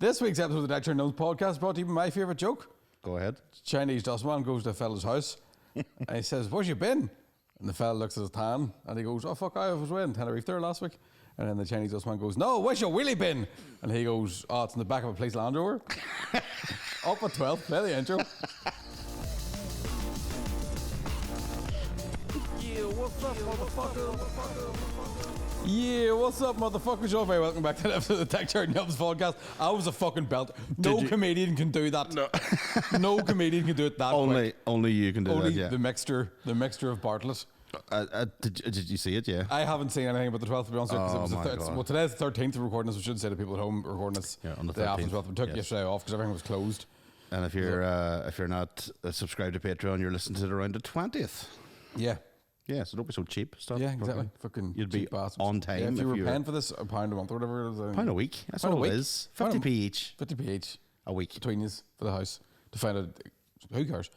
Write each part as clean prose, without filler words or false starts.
This week's episode of the Deckchair Yumz podcast brought to you by my favourite joke. Go ahead. Chinese dustman goes to a fella's house and he says, "Where's you been?" And the fella looks at his tan and he goes, "Oh fuck, I was away in Tenerife there last week." And then the Chinese dustman goes, "No, where's your willy been?" And he goes, "Oh, it's in the back of a police Land Rover." Up at 12, play the intro. Yeah, what's up, motherfucker? Yeah, what's up, motherfuckers? You're very welcome back to the episode of the Deckchair Yumz podcast. I was a fucking belt. No comedian can do that. No, no comedian can do it that quick. Only you can do Only that. Yeah. the mixture of Bartlett. Did you see it? Yeah. I haven't seen anything about the 12th, to be honest with you. Oh, my God. Well, today's the 13th of recording this. We should say to people at home, we're recording this on the day after 13th. 12th. We took Yes. yesterday off because everything was closed. And if you're not subscribed to Patreon, you're listening to it around the 20th. Yeah. Yeah, so don't be so cheap. Stop. Yeah, exactly. Fucking You'd be cheap bastards. on time. Yeah, if you were paying for this, £1 a month or whatever it is. £1 a week. That's £1 a all week. it is. 50p each. 50p each. A week. Between you for the house to find out. Who cares?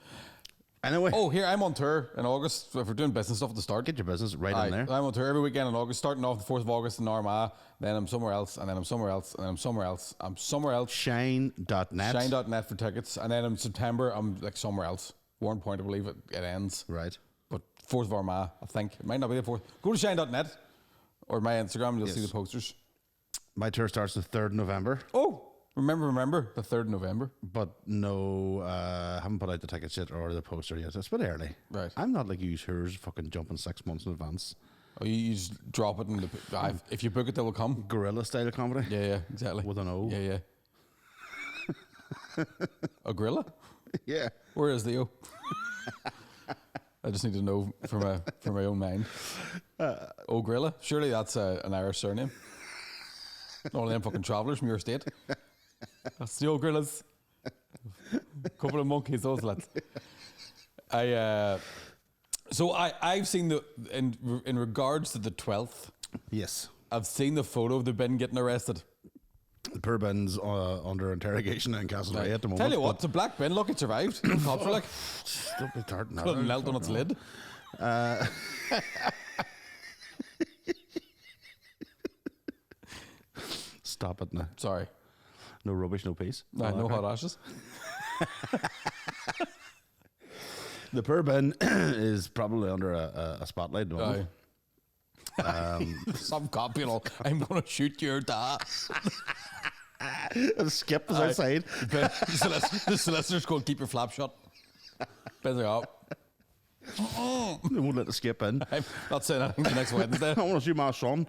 Anyway. Oh, here, I'm on tour in August. If we're doing business stuff at the start. Get your business right in there. I'm on tour every weekend in August, starting off the 4th of August in Armagh. Then I'm somewhere else, and then I'm somewhere else, and then I'm somewhere else. I'm somewhere else. Shine.net. Shine.net for tickets. And then in September, I'm like somewhere else. Warren Point, I believe it ends. Right. But 4th of Armagh, I think. It might not be the 4th. Go to shine.net or my Instagram and you'll see the posters. My tour starts the 3rd of November. Oh, remember, the 3rd of November. But no, haven't put out the tickets yet or the poster yet. It's a bit early. Right. I'm not like you who's fucking jumping 6 months in advance. Oh, you just drop it in the... if you book it, they will come. Guerrilla style comedy. Yeah, exactly. With an O. Yeah. A gorilla? Yeah. Where is the O? I just need to know for my own mind. Gorilla? Surely that's an Irish surname. All them fucking travellers from your state. That's the Gorillas. Couple of monkeys, those lads. I've seen in regards to the 12th. Yes. I've seen the photo of the bin getting arrested. The poor bin's under interrogation in Castlereagh at the moment. Tell you what, it's a black bin. Look, it survived. The cops were like, don't be tarting that. put a melt on its lid. Stop it now. Sorry. No rubbish, no peace. No hot ashes. The poor bin is probably under a spotlight at the moment. Some cop, I'm going to shoot your dad. And Skip is outside. The solicitor's going to keep your flap shut. Busy up. They won't let the Skip in. I'm not saying anything the next Wednesday. I want to see my son.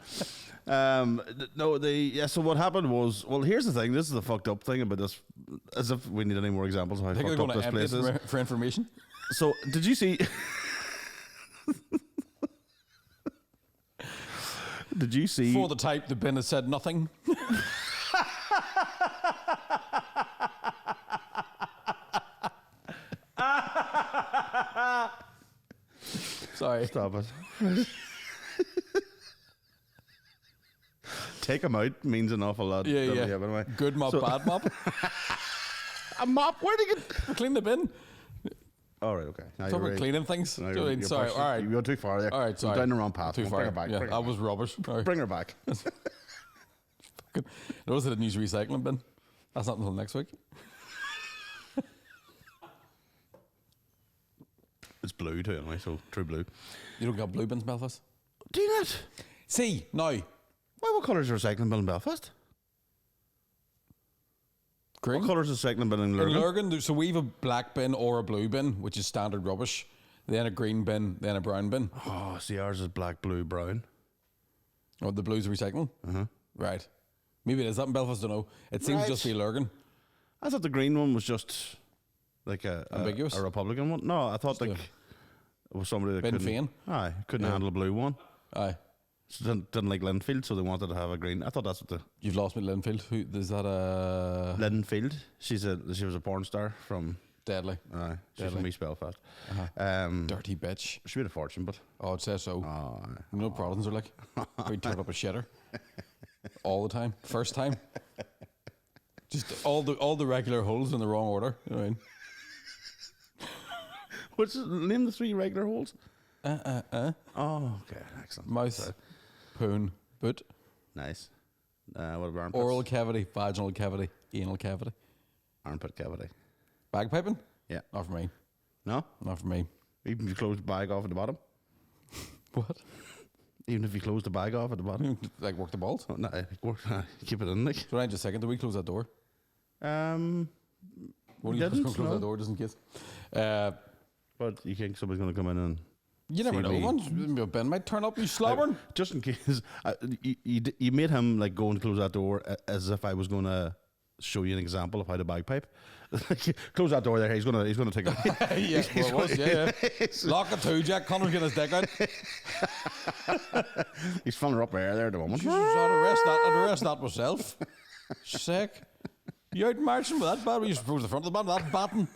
So what happened was, well, here's the thing. This is the fucked up thing about this. As if we need any more examples of how I think fucked they're up going this to place empty is. it for information. So, did you see? Did you see? For the type, the bin has said nothing. Sorry. Stop it. Take them out means an awful lot. Yeah. Anyway. Good mop, bad mop. A mop? Where did you get? Clean the bin. All right, okay. Now Talk about cleaning things. No, Sorry, all right. You go too far there. All right, sorry. You're down the wrong path. Too far. Bring her back. Yeah, Bring her that back. was rubbish. Sorry. Bring her back. Notice that it needs recycling bin. That's not until next week. It's blue too, anyway, so true blue. You don't got blue bins, Belfast? Do you not? See, now. What colour is the recycling bin in Belfast? Green. What colour is the recycling bin in Lurgan? In Lurgan, so we have a black bin or a blue bin, which is standard rubbish. Then a green bin, then a brown bin. Oh, see, ours is black, blue, brown. Oh, the blue's recycling? Uh-huh. Right. Maybe it is that in Belfast, I don't know. It seems just to be Lurgan. I thought the green one was just like ambiguous? a Republican one. No, I thought it was somebody that Bin couldn't, couldn't handle a blue one. Aye. So didn't like Linfield, so they wanted to have a green. I thought that's what the... You've lost me, Linfield. Who is that? Linfield. She was a porn star from... Deadly. Aye. She's from East Belfast. Dirty bitch. She made a fortune, but... Oh, it says so. You know what Protestants are like? We turn up a shitter. All the time. First time. Just all the regular holes in the wrong order. You know what I mean? Name the 3 regular holes. Oh, okay. Excellent. Mouse, poon, boot. Nice. What about Oral cavity, vaginal cavity, anal cavity. armpit cavity? Bagpiping? Yeah. Not for me. No? Not for me. Even if you close the bag off at the bottom? What? Even if you close the bag off at the bottom? Like work the balls? Oh, no, keep it in, like. So I just a second, do we close that door? We you just didn't, gonna close no. that door just in case? But you think somebody's going to come in and... You never see know. me? Ben might turn up, you slobbering. Just in case, you made him like go and close that door as if I was going to show you an example of how to bagpipe. Close that door there. He's gonna take it. Yeah, well, it was, yeah. Lock it too, Jack. Connor's getting his dick out. He's filling her up there at the moment. Jesus, I'd arrest that myself. Sick. You out marching with that bat? You suppose the front of the bat, that batting,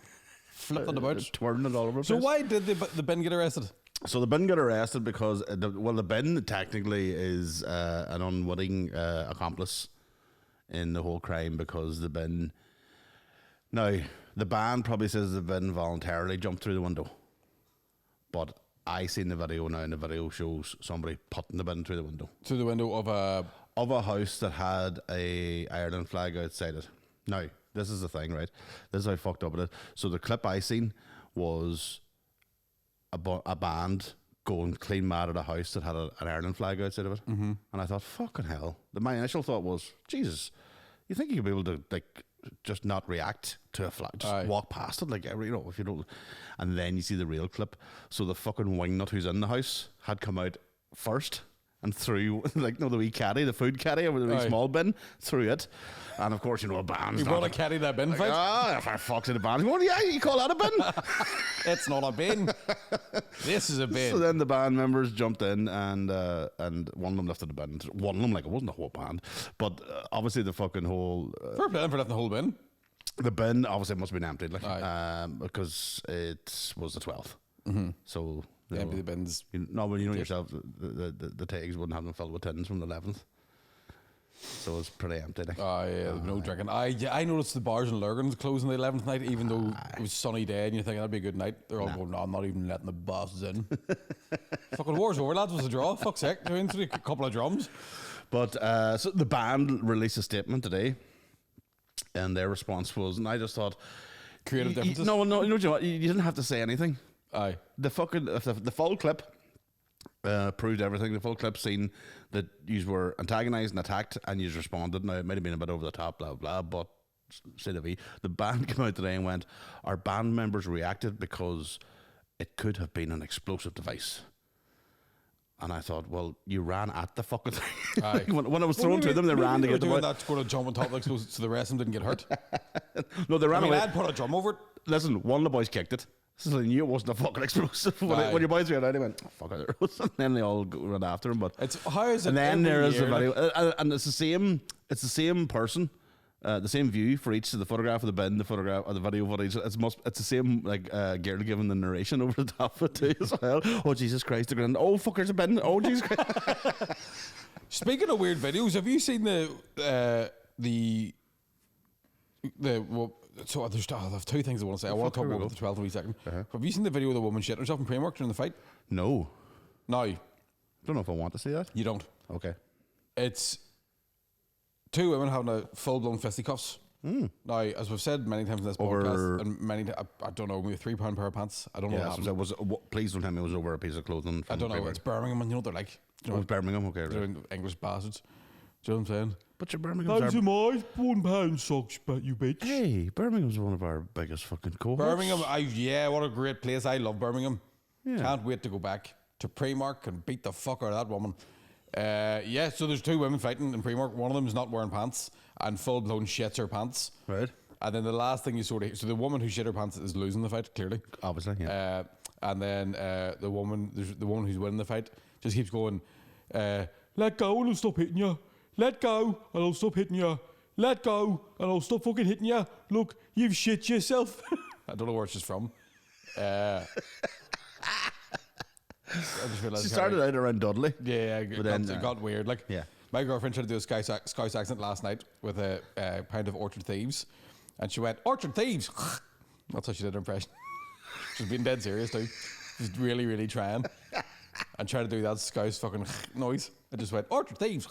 flipping about. Twirling it all over the So place. why did the Ben get arrested? So the bin got arrested because, the bin technically is an unwitting accomplice in the whole crime because the bin... Now, the band probably says the bin voluntarily jumped through the window. But I seen the video now, and the video shows somebody putting the bin through the window. Through the window of a House that had a Ireland flag outside it. Now, this is the thing, right? This is how fucked up it is. So the clip I seen was a band going clean mad at a house that had an Ireland flag outside of it. Mm-hmm. And I thought, fucking hell. My initial thought was, Jesus, you think you'd be able to, like, just not react to a flag, just walk past it, like, you know, if you don't. And then you see the real clip. So the fucking wingnut who's in the house had come out first and threw, like, no, the wee caddy, the food caddy, or the wee small bin, threw it. And of course, you know, a band's You brought a caddy that bin fight? if I fucked in a band, well, yeah, you call that a bin? It's not a bin. This is a bin. So then the band members jumped in and one of them lifted the bin. One of them, like, it wasn't a whole band, but obviously the fucking whole... Fair play for lifting the whole bin. The bin obviously must have been emptied, like, because it was the 12th. Mm-hmm. So... Empty the bins. Well, you know yourself, the tags wouldn't have them filled with tins from the 11th. So it's pretty empty. Like. Yeah, no drinking. I noticed the bars in Lurgan's closing the 11th night, even though it was sunny day, and you're thinking that'd be a good night. They're all going, no, I'm not even letting the bosses in. Fucking war's over, lads. It was a draw. Fuck's sake. They're into a couple of drums. But so the band released a statement today, and their response was, and I just thought, creative differences. No, you know what? You didn't have to say anything. Aye. The full clip proved everything. The full clip seen that you were antagonised and attacked, and you responded. Now, it might have been a bit over the top, blah, blah, but say the V. The band came out today and went, our band members reacted because it could have been an explosive device. And I thought, well, you ran at the fucking thing. Aye. when it was thrown to them, they ran to get the... That's going to jump on top of the explosive so the rest of them didn't get hurt. No, they ran away. I'd put a drum over it. Listen, one of the boys kicked it. So they knew it wasn't a fucking explosive. When your boys ran out, they went, oh, fuck it. And then they all ran after him. But it's how is it? And then there is the year, video, and it's the same. It's the same person, the same view for each. So the photograph of the bin, the photograph of the video footage. It's the same like girl giving the narration over the top of it too as well. Oh Jesus Christ! They're going, oh fuck, there's a bin. Oh Jesus Christ! Speaking of weird videos, have you seen so there's two things I want to say. I want to talk about the 12th in a second. Have you seen the video of the woman shitting herself in Primark during the fight? No. No. Don't know if I want to see that. You don't. Okay. It's two women having a full-blown fisticuffs. Now, as we've said many times in this podcast, and I don't know, maybe £3 pair of pants. I don't know what happened. Please don't tell me it was over a piece of clothing. I don't know. Primark. It's Birmingham, and you know what they're like. You know, it's Birmingham, okay. They're English bastards. Do you know what I'm saying? But your Birmingham's How's my £1 socks, but you bitch? Hey, Birmingham's one of our biggest fucking cohorts. Birmingham, what a great place. I love Birmingham. Yeah. Can't wait to go back to Primark and beat the fuck out of that woman. So there's two women fighting in Primark. One of them is not wearing pants and full-blown shits her pants. Right. And then the last thing you sort of... So the woman who shit her pants is losing the fight, clearly. Obviously, yeah. And then the woman who's winning the fight just keeps going, let go and I'll stop hitting you. Let go and I'll stop hitting you. Let go and I'll stop fucking hitting you. Look, you've shit yourself. I don't know where she's from. I just realised she started out around Dudley. Yeah, it got weird. Like, yeah. My girlfriend tried to do a Scouse accent last night with a pound of Orchard Thieves, and she went, Orchard Thieves. That's how she did her impression. She's being dead serious too. She's really, really trying. And trying to do that Scouse fucking noise. I just went, Orchard Thieves.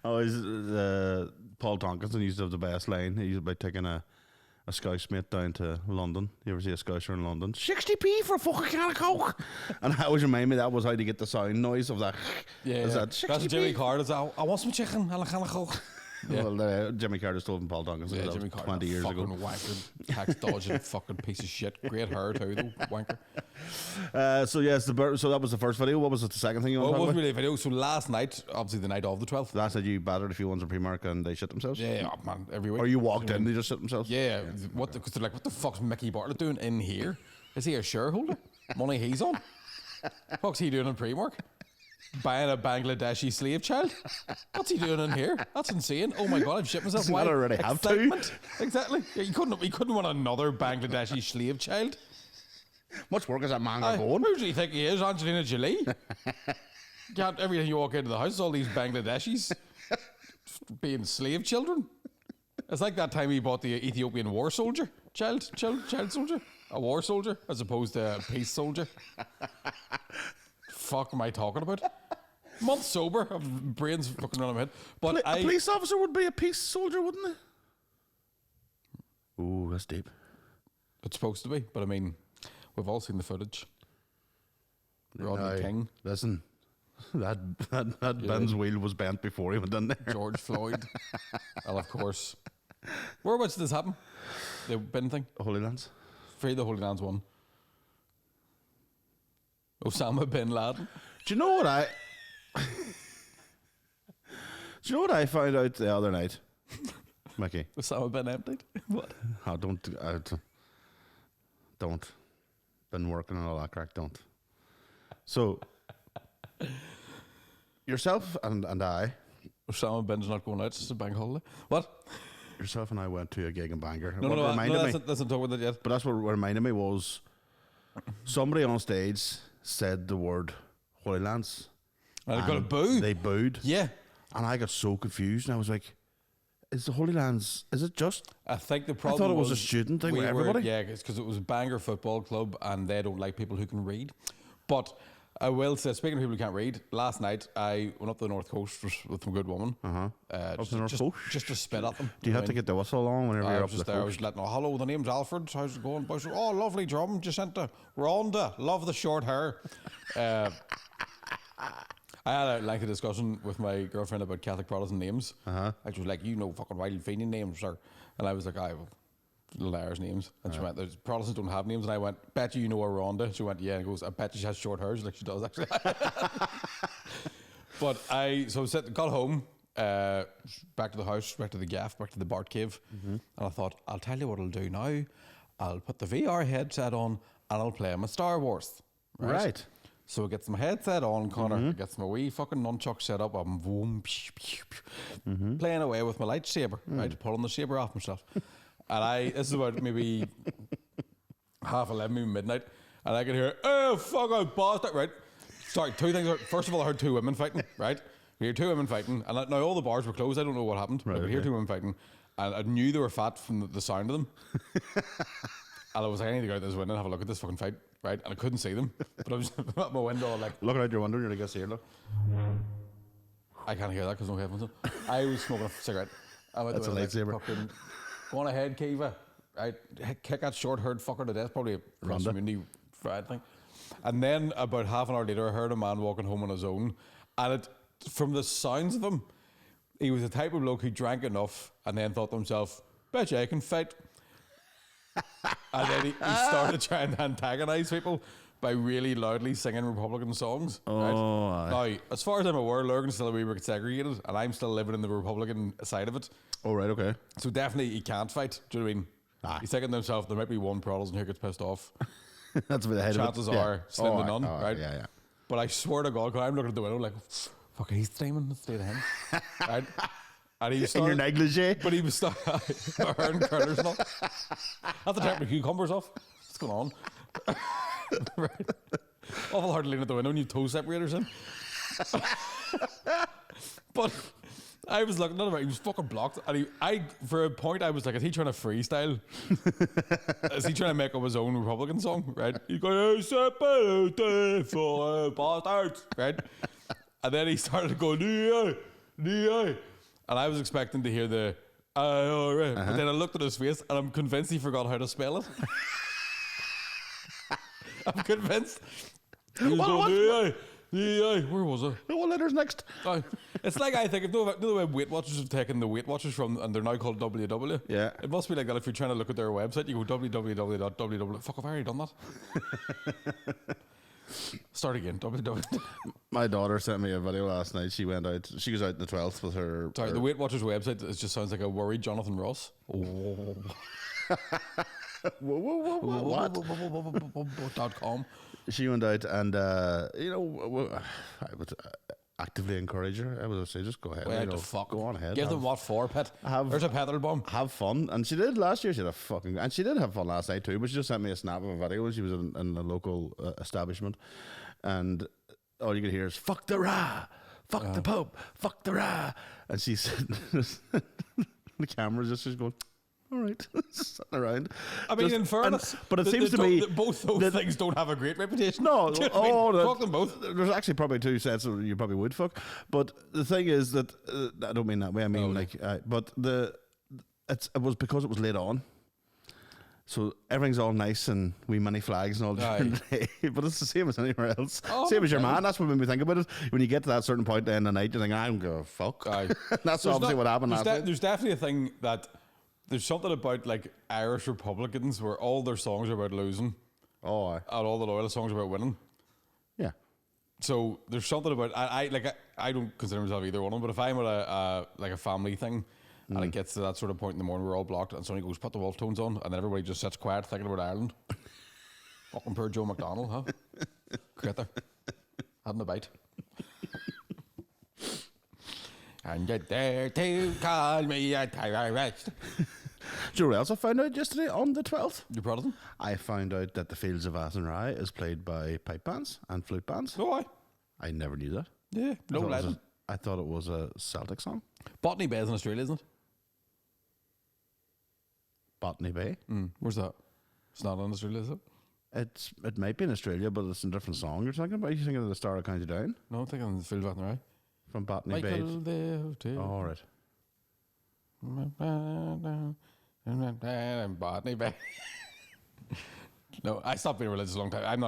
Oh, Paul Tonkinson used to have the best line. He used about taking a Scouse mate down to London. You ever see a Scouser in London? 60p for a fucking can of Coke. And I always remind me that was how to get the sound noise of that. Yeah, that's Jimmy Carter's. I want some chicken and a can of Coke. Yeah. Well, Jimmy Carter stole from Paul Tonkinson. Yeah, Jimmy Carter, 20 years ago. Wanker, tax dodging fucking piece of shit. Great hair too, though, wanker. So yes, so that was the first video. What was the second thing you want to talk it wasn't about? really a video. So last night, obviously the night of the 12th. Last night you battered a few ones in Primark and they shit themselves? Yeah, oh, man, every week. Or you walked in, they just shit themselves? Yeah, because they're like, what the fuck's Mickey Bartlett doing in here? Is he a shareholder? Money he's on? What's he doing in Primark? Buying a Bangladeshi slave child? What's he doing in here? That's insane. Oh my god, I've shit myself. Why? I already have to. Exactly. Yeah, you couldn't want another Bangladeshi slave child. Much work is that man going? Who do you think he is? Angelina Jolie? Every time you walk into the house, all these Bangladeshis being slave children. It's like that time he bought the Ethiopian war soldier child soldier, a war soldier as opposed to a peace soldier. Fuck am I talking about? Month sober, of brains fucking running my head. But a police officer would be a peace soldier, wouldn't they? Ooh, that's deep. It's supposed to be, but I mean, we've all seen the footage. Rodney King. Listen, that Ben's wheel was bent before he went in there. George Floyd. Well, of course. Whereabouts did this happen? The bin thing? Holy Lands. Free the Holy Lands one. Osama bin Laden. Do you know what I found out the other night, Mickey? Osama bin emptied. What? Oh, don't. Been working on all that crack. Don't. So, yourself and I. Osama bin's not going out. It's a bank holiday. What? Yourself and I went to a gig in Bangor. No, that's not talking about that yet. But that's what reminded me was somebody on stage said the word Holy Lands. And they got a boo. They booed. Yeah. And I got so confused. And I was like, is the Holy Lands, is it just? I think the problem I thought it was a student thing with everybody. Yeah, because it was a Bangor football club and they don't like people who can read. But I will say, speaking of people who can't read, last night I went up to the North Coast with some good woman. Up to the North Coast? Just to spit at them. Do you have to get the whistle along whenever you're up the coast? I was letting her, hello, the name's Alfred. How's it going? Boys? Oh, lovely drum. Just sent to Rhonda. Love the short hair. I had a lengthy discussion with my girlfriend about Catholic Protestant names. I was like, you know fucking wild Fenian names, sir. And I was like, I little Irish names. And she went, there's Protestants don't have names. And I went, bet you know a Rhonda. She went, yeah. And goes, I bet she has short hair. She's like, she does actually. But got home, back to the house, back to the gaff, back to the Bart cave. And I thought, I'll tell you what I'll do now. I'll put the VR headset on and I'll play my Star Wars. Right. So I gets my headset on, Connor, gets my wee fucking nunchuck set up, I'm playing away with my lightsaber, right, pulling the saber off myself. And this is about maybe 11:30, maybe midnight, and I can hear, oh, fuck, I bossed it, right? Sorry, two things. First of all, I heard two women fighting, right? We hear two women fighting, and now all the bars were closed, I don't know what happened, but we hear two women fighting, and I knew they were fat from the sound of them. And I was like, I need to go out this window and have a look at this fucking fight, right? And I couldn't see them, but I was at my window, like looking out your window, you're like, I see here, look. I can't hear that because no headphones on. I was smoking a cigarette. That's a lightsaber. Fucking, go on ahead, Kiva. Right, kick that short-haired fucker to death. Probably a cross-community fried thing. And then about half an hour later, I heard a man walking home on his own, and from the sounds of him, he was the type of bloke who drank enough and then thought to himself, bet you I can fight. And then he started trying to antagonise people by really loudly singing Republican songs. Right? Now, as far as I'm aware, Lurgan's still a wee bit segregated, and I'm still living in the Republican side of it. Oh, right, okay. So definitely he can't fight. Do you know what I mean? He's thinking to himself, there might be one Protestant who gets pissed off. That's what the head Chances are slim to none, right? Yeah. But I swear to God, I'm looking at the window like, fuck, he's streaming. Let's stay to him. Right? And he started, in your negligee? But he was wearing curlers and all. At the time, the cucumbers off. What's going on? Right. Awful hard to lean at the window and you toe separators in. But I was looking at him, he was fucking blocked. And for a point, I was like, is he trying to freestyle? Is he trying to make up his own Republican song? Right? He's going, for bastards. Right? And then he started to go, and I was expecting to hear the all right, but then I looked at his face, and I'm convinced he forgot how to spell it. I'm convinced. He was going, where was I? What letter's next? It's like, I think, if the way Weight Watchers have taken the Weight Watchers from, and they're now called WW. Yeah. It must be like that if you're trying to look at their website, you go www. Fuck, I've already done that. Start again. www. My daughter sent me a video last night. She went out. She was out in the 12th with her. Sorry, the Weight Watchers website, it just sounds like a worried Jonathan Ross. Whoa, what? .com. She went out and, I would actively encourage her. I would say, just go ahead. Where the fuck? Go on ahead. Give them what for, Pet? There's a petrol bomb. Have fun. And she did last year. She had a fucking... And she did have fun last night too, but she just sent me a snap of a video when she was in a local establishment. And all you could hear is, fuck the Ra! Fuck the Pope! Fuck the Ra! And she's... the camera's just going... All right, sitting around. I mean, in fairness, but it seems to me both those things don't have a great reputation. No, fuck them both. There's actually probably two sets that you probably would fuck. But the thing is that I don't mean that way. I mean but it was because it was late on, so everything's all nice and wee mini flags and all during the day. But it's the same as anywhere else. Same as your man. That's what made me think about it. When you get to that certain point at the end of the night, you think, I don't give a fuck. That's obviously what happened last night. There's definitely a thing that. There's something about like Irish Republicans where all their songs are about losing. Oh, and all the loyal songs are about winning. Yeah. So there's something about I don't consider myself either one of them, but if I'm at a family thing and it gets to that sort of point in the morning we're all blocked and somebody goes, put the wolf tones on, and then everybody just sits quiet thinking about Ireland. Fucking poor Joe McDonald, huh? Critter. Having a bite. And you're there to call me a terrorist. Do you know what else I found out yesterday on the 12th? You proud of them? I found out that the Fields of Athenry is played by pipe bands and flute bands. Oh, I never knew that. Yeah, no legend. I thought it was a Celtic song. Botany Bay is in Australia, isn't it? Botany Bay? Where's that? It's not in Australia, is it? It might be in Australia, but it's a different song you're thinking about. Are you thinking of the Star of County Down? No, I'm thinking of the Field of Athenry. From Botany Bay. All right. Botany Bay. No, I stopped being religious a long time. I'm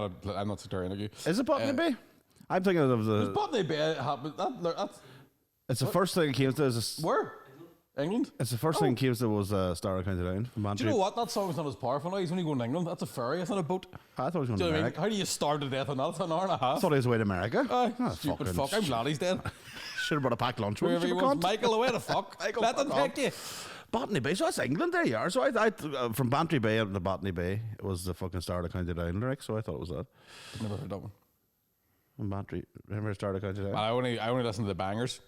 not sectarian like you. Is it Botany Bay? I'm thinking of the... Botany Bay happened. That's... It's the first thing that came to... Where? England? It's the first thing that came to was Star of County Down. Do you know what? That song's not as powerful now. He's only going to England. That's a ferry. It's not a boat. I thought he was going to America. How do you starve to death on that? It's an hour and a half. I thought he was away to America. Stupid fuck. I'm glad he's dead. Should have brought a packed lunch with Wherever he was. Michael, away the fuck. Let them take you. Botany Bay. So that's England. There you are. So I from Bantry Bay up to Botany Bay was the fucking Star of County Down lyric. So I thought it was that. Never heard that one. From Bantry. Remember Star of County Down? I only listen to the bangers.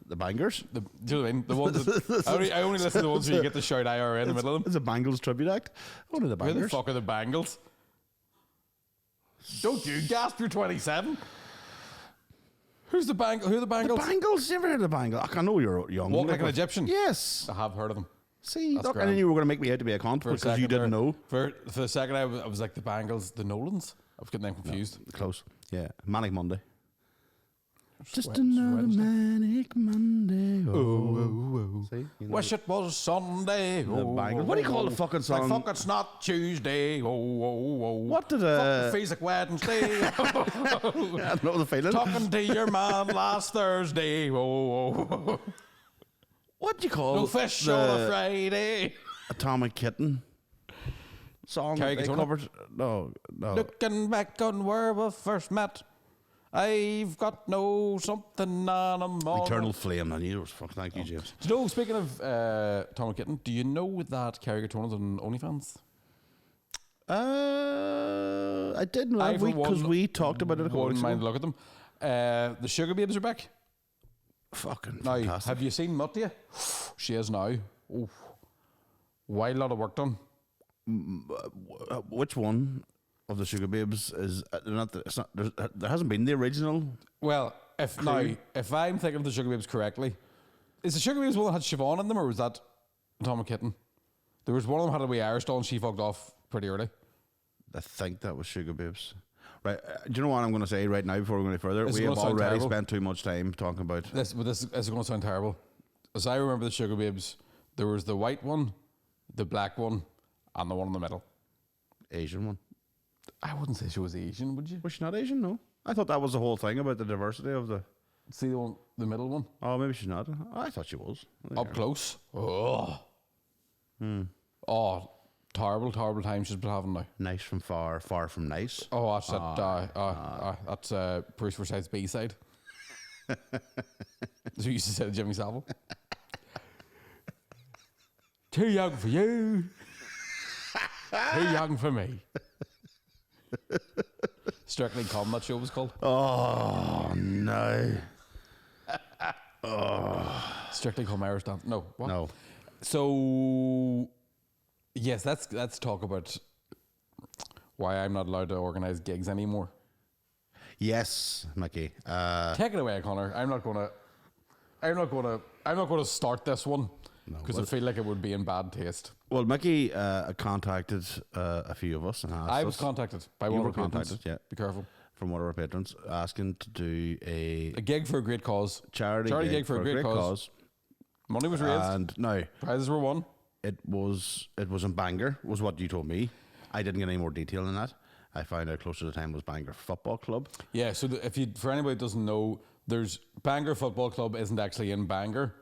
The bangers? Do you know what I mean? The ones that, I only listen to the ones where you get to shout IRA in the middle of them. It's a Bangles tribute act. What are the bangers? Who the fuck are the Bangles? Don't you gasp, you're 27. Who's the Bangles? Who are the Bangles? The Bangles? You ever heard of the Bangles? I know you're young. Walk like an Egyptian? Yes. I have heard of them. See, look, and then you were going to make me out to be a cunt because you didn't know. For the second, I was like, the Bangles, the Nolans? I was getting them confused. No, close. Yeah. Manic Monday. Just another manic Monday. Oh. See? You know. Wish it was Sunday. What do you call the fucking song? Like, fuck, it's not Tuesday. What did fuck the Physic Wednesday. I know the feeling. Talking to your man last Thursday. What do you call no fish on a Friday? Atomic Kitten song Carrie they covered. No. Looking back on where we first met, I've got no something on a morning. Eternal Flame. I knew it was fucking. Thank you, James. Do you know, speaking of Atomic Kitten, do you know that Carrie Gatorna's on OnlyFans? I didn't last week because we talked about it a couple weeks ago. Wouldn't mind look at them. The Sugar Babes are back. Fucking now, fantastic. Have you seen Mutia? She is now. Oh, why a lot of work done? Which one of the Sugar Babes is there hasn't been the original? Well, if I'm thinking of the Sugar Babes correctly, is the Sugar Babes one that had Siobhan in them, or was that Atomic Kitten? There was one of them had a wee Irish doll and she fucked off pretty early. I think that was Sugar Babes. Right, do you know what I'm going to say right now before we go any further? We have already spent too much time talking about this. But this is going to sound terrible. as I remember the Sugar Bibs, there was the white one, the black one, and the one in the middle. Asian one. I wouldn't say she was Asian, would you? Was she not Asian? No. I thought that was the whole thing about the diversity of the... See the one, the middle one? Oh, maybe she's not. I thought she was. Up close. Oh. Oh, terrible times she's been having now. Nice from far, far from nice. Oh, that's that's Bruce Forsyth's B-side. That's what you used to say to Jimmy Savile. Too young for you. Too young for me. Strictly Come, that show was called. Oh, no. Strictly Come Irish Dance. No. What? No. So, yes, let's talk about why I'm not allowed to organise gigs anymore. Yes, Mickey. Take it away, Connor. I'm not gonna start this one because I feel like it would be in bad taste. Well, Mickey contacted a few of us and asked I was contacted by one of our patrons. Yeah. Be careful. From one of our patrons, asking to do a gig for a great cause. Charity gig for a great cause. Money was raised. And no, prizes were won. It was in Bangor, was what you told me. I didn't get any more detail than that. I found out closer to the time it was Bangor Football Club. Yeah, so for anybody that doesn't know, there's Bangor Football Club isn't actually in Bangor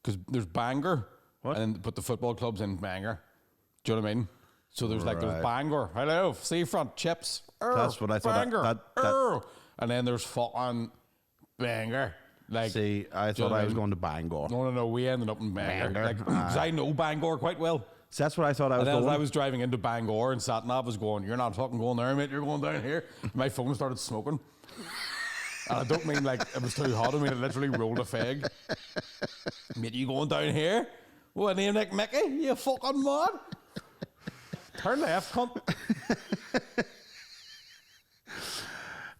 because there's Bangor, but the football club's in Bangor. Do you know what I mean? So there's there's Bangor, hello, seafront chips. That's what I thought. Bangor, and then there's fucking Bangor. Like, see, I thought I was going to Bangor. No, we ended up in Bangor. Because I know Bangor quite well. So that's what I thought I was going. As I was driving into Bangor and sat-nav was going, you're not fucking going there, mate, you're going down here. My phone started smoking. And I don't mean like it was too hot, I mean it literally rolled a fag. Mate, you going down here? What, name like Mickey? You fucking mad? Turn left, cunt.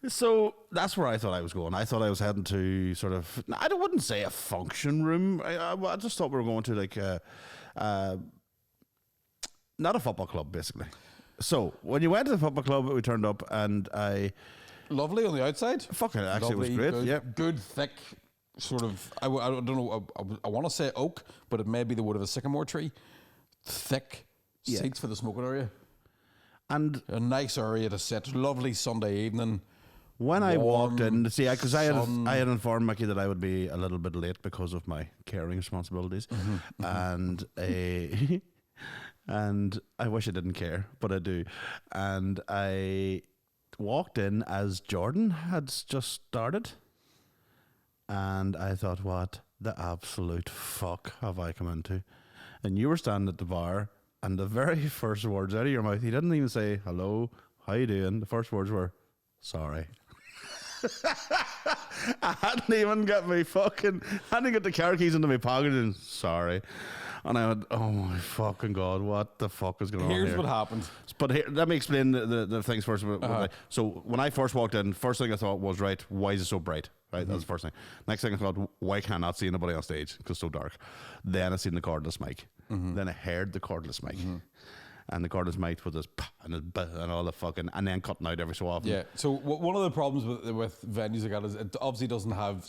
So that's where I thought I was going. I thought I was heading to sort of, I wouldn't say a function room. I just thought we were going to like not a football club, basically. So when you went to the football club, we turned up and I... Lovely on the outside. Fucking actually, lovely, it was great. Good, yeah, good, thick, sort of, I don't know, I want to say oak, but it may be the wood of a sycamore tree. Thick seats for the smoking area. And a nice area to sit. Lovely Sunday evening. When I walked in, see, because I had informed Mickey that I would be a little bit late because of my caring responsibilities, and and I wish I didn't care, but I do. And I walked in as Jordan had just started, and I thought, what the absolute fuck have I come into? And you were standing at the bar, and the very first words out of your mouth, he didn't even say hello, how you doing? The first words were, sorry. I hadn't even got the car keys into my pocket and sorry. And I went, oh my fucking God, what the fuck is going on here? Here's what happened. But here, let me explain the things first. So when I first walked in, first thing I thought was, right, why is it so bright? Right, that's the first thing. Next thing I thought, why can I not see anybody on stage? Because it's so dark. Then I seen the cordless mic. Then I heard the cordless mic. And the cordless mic with this and all the fucking, and then cutting out every so often. Yeah. So one of the problems with venues like that is it obviously doesn't have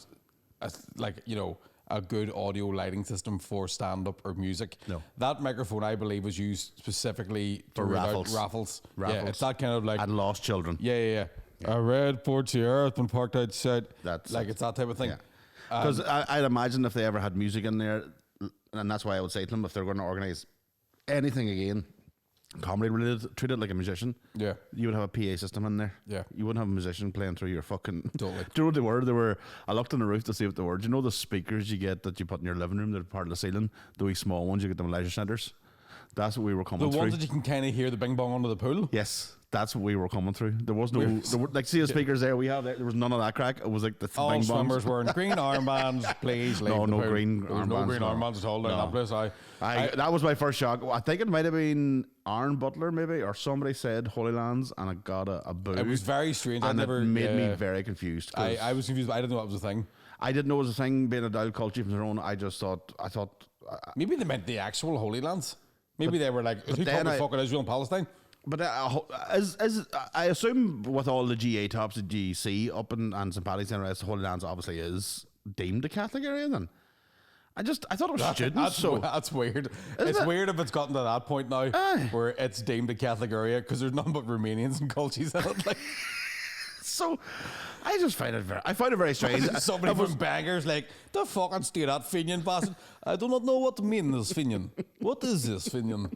a good audio lighting system for stand-up or music. No. That microphone, I believe, was used specifically for raffles. Yeah, it's that kind of like... And lost children. Yeah. A red Portier has been parked outside. It's that type of thing. Because I'd imagine if they ever had music in there, and that's why I would say to them, if they're going to organise anything again, comedy related, treat it like a musician. Yeah. You would have a PA system in there. Yeah. You wouldn't have a musician playing through your fucking... Totally. Do you know what they were? I looked on the roof to see what they were. Do you know the speakers you get that you put in your living room that are part of the ceiling? The wee small ones, you get them in leisure centres. That's what we were coming through. The ones that you can kind of hear the bing bong under the pool? Yes. That's what we were coming through. There was no... see the speakers there we have there? There was none of that crack. It was like the all bing swimmers wearing green armbands, please leave No the pool. green There was armbands. no green armbands at all down that place. That was my first shock. I think it might have been Aaron Butler maybe, or somebody said Holy Lands, and I got a boo. It was very strange. And it made me very confused. I was confused, but I didn't know that was a thing. I didn't know it was a thing being a dial culture from their own. I thought... Maybe they meant the actual Holy Lands. Maybe they were like, who called fucking Israel and Palestine? But I assume with all the GA tops that you see up in St. Paddy's and the rest, the Holy Lands obviously is deemed a Catholic area then. I thought it was students. That's weird. It's weird if it's gotten to that point now where it's deemed a Catholic area because there's none but Romanians and cultures in it. Like. So I just find it very strange. Somebody from Bangor's like, the fucking stay that Finian bastard. I do not know what to mean this Finian. What is this Finian?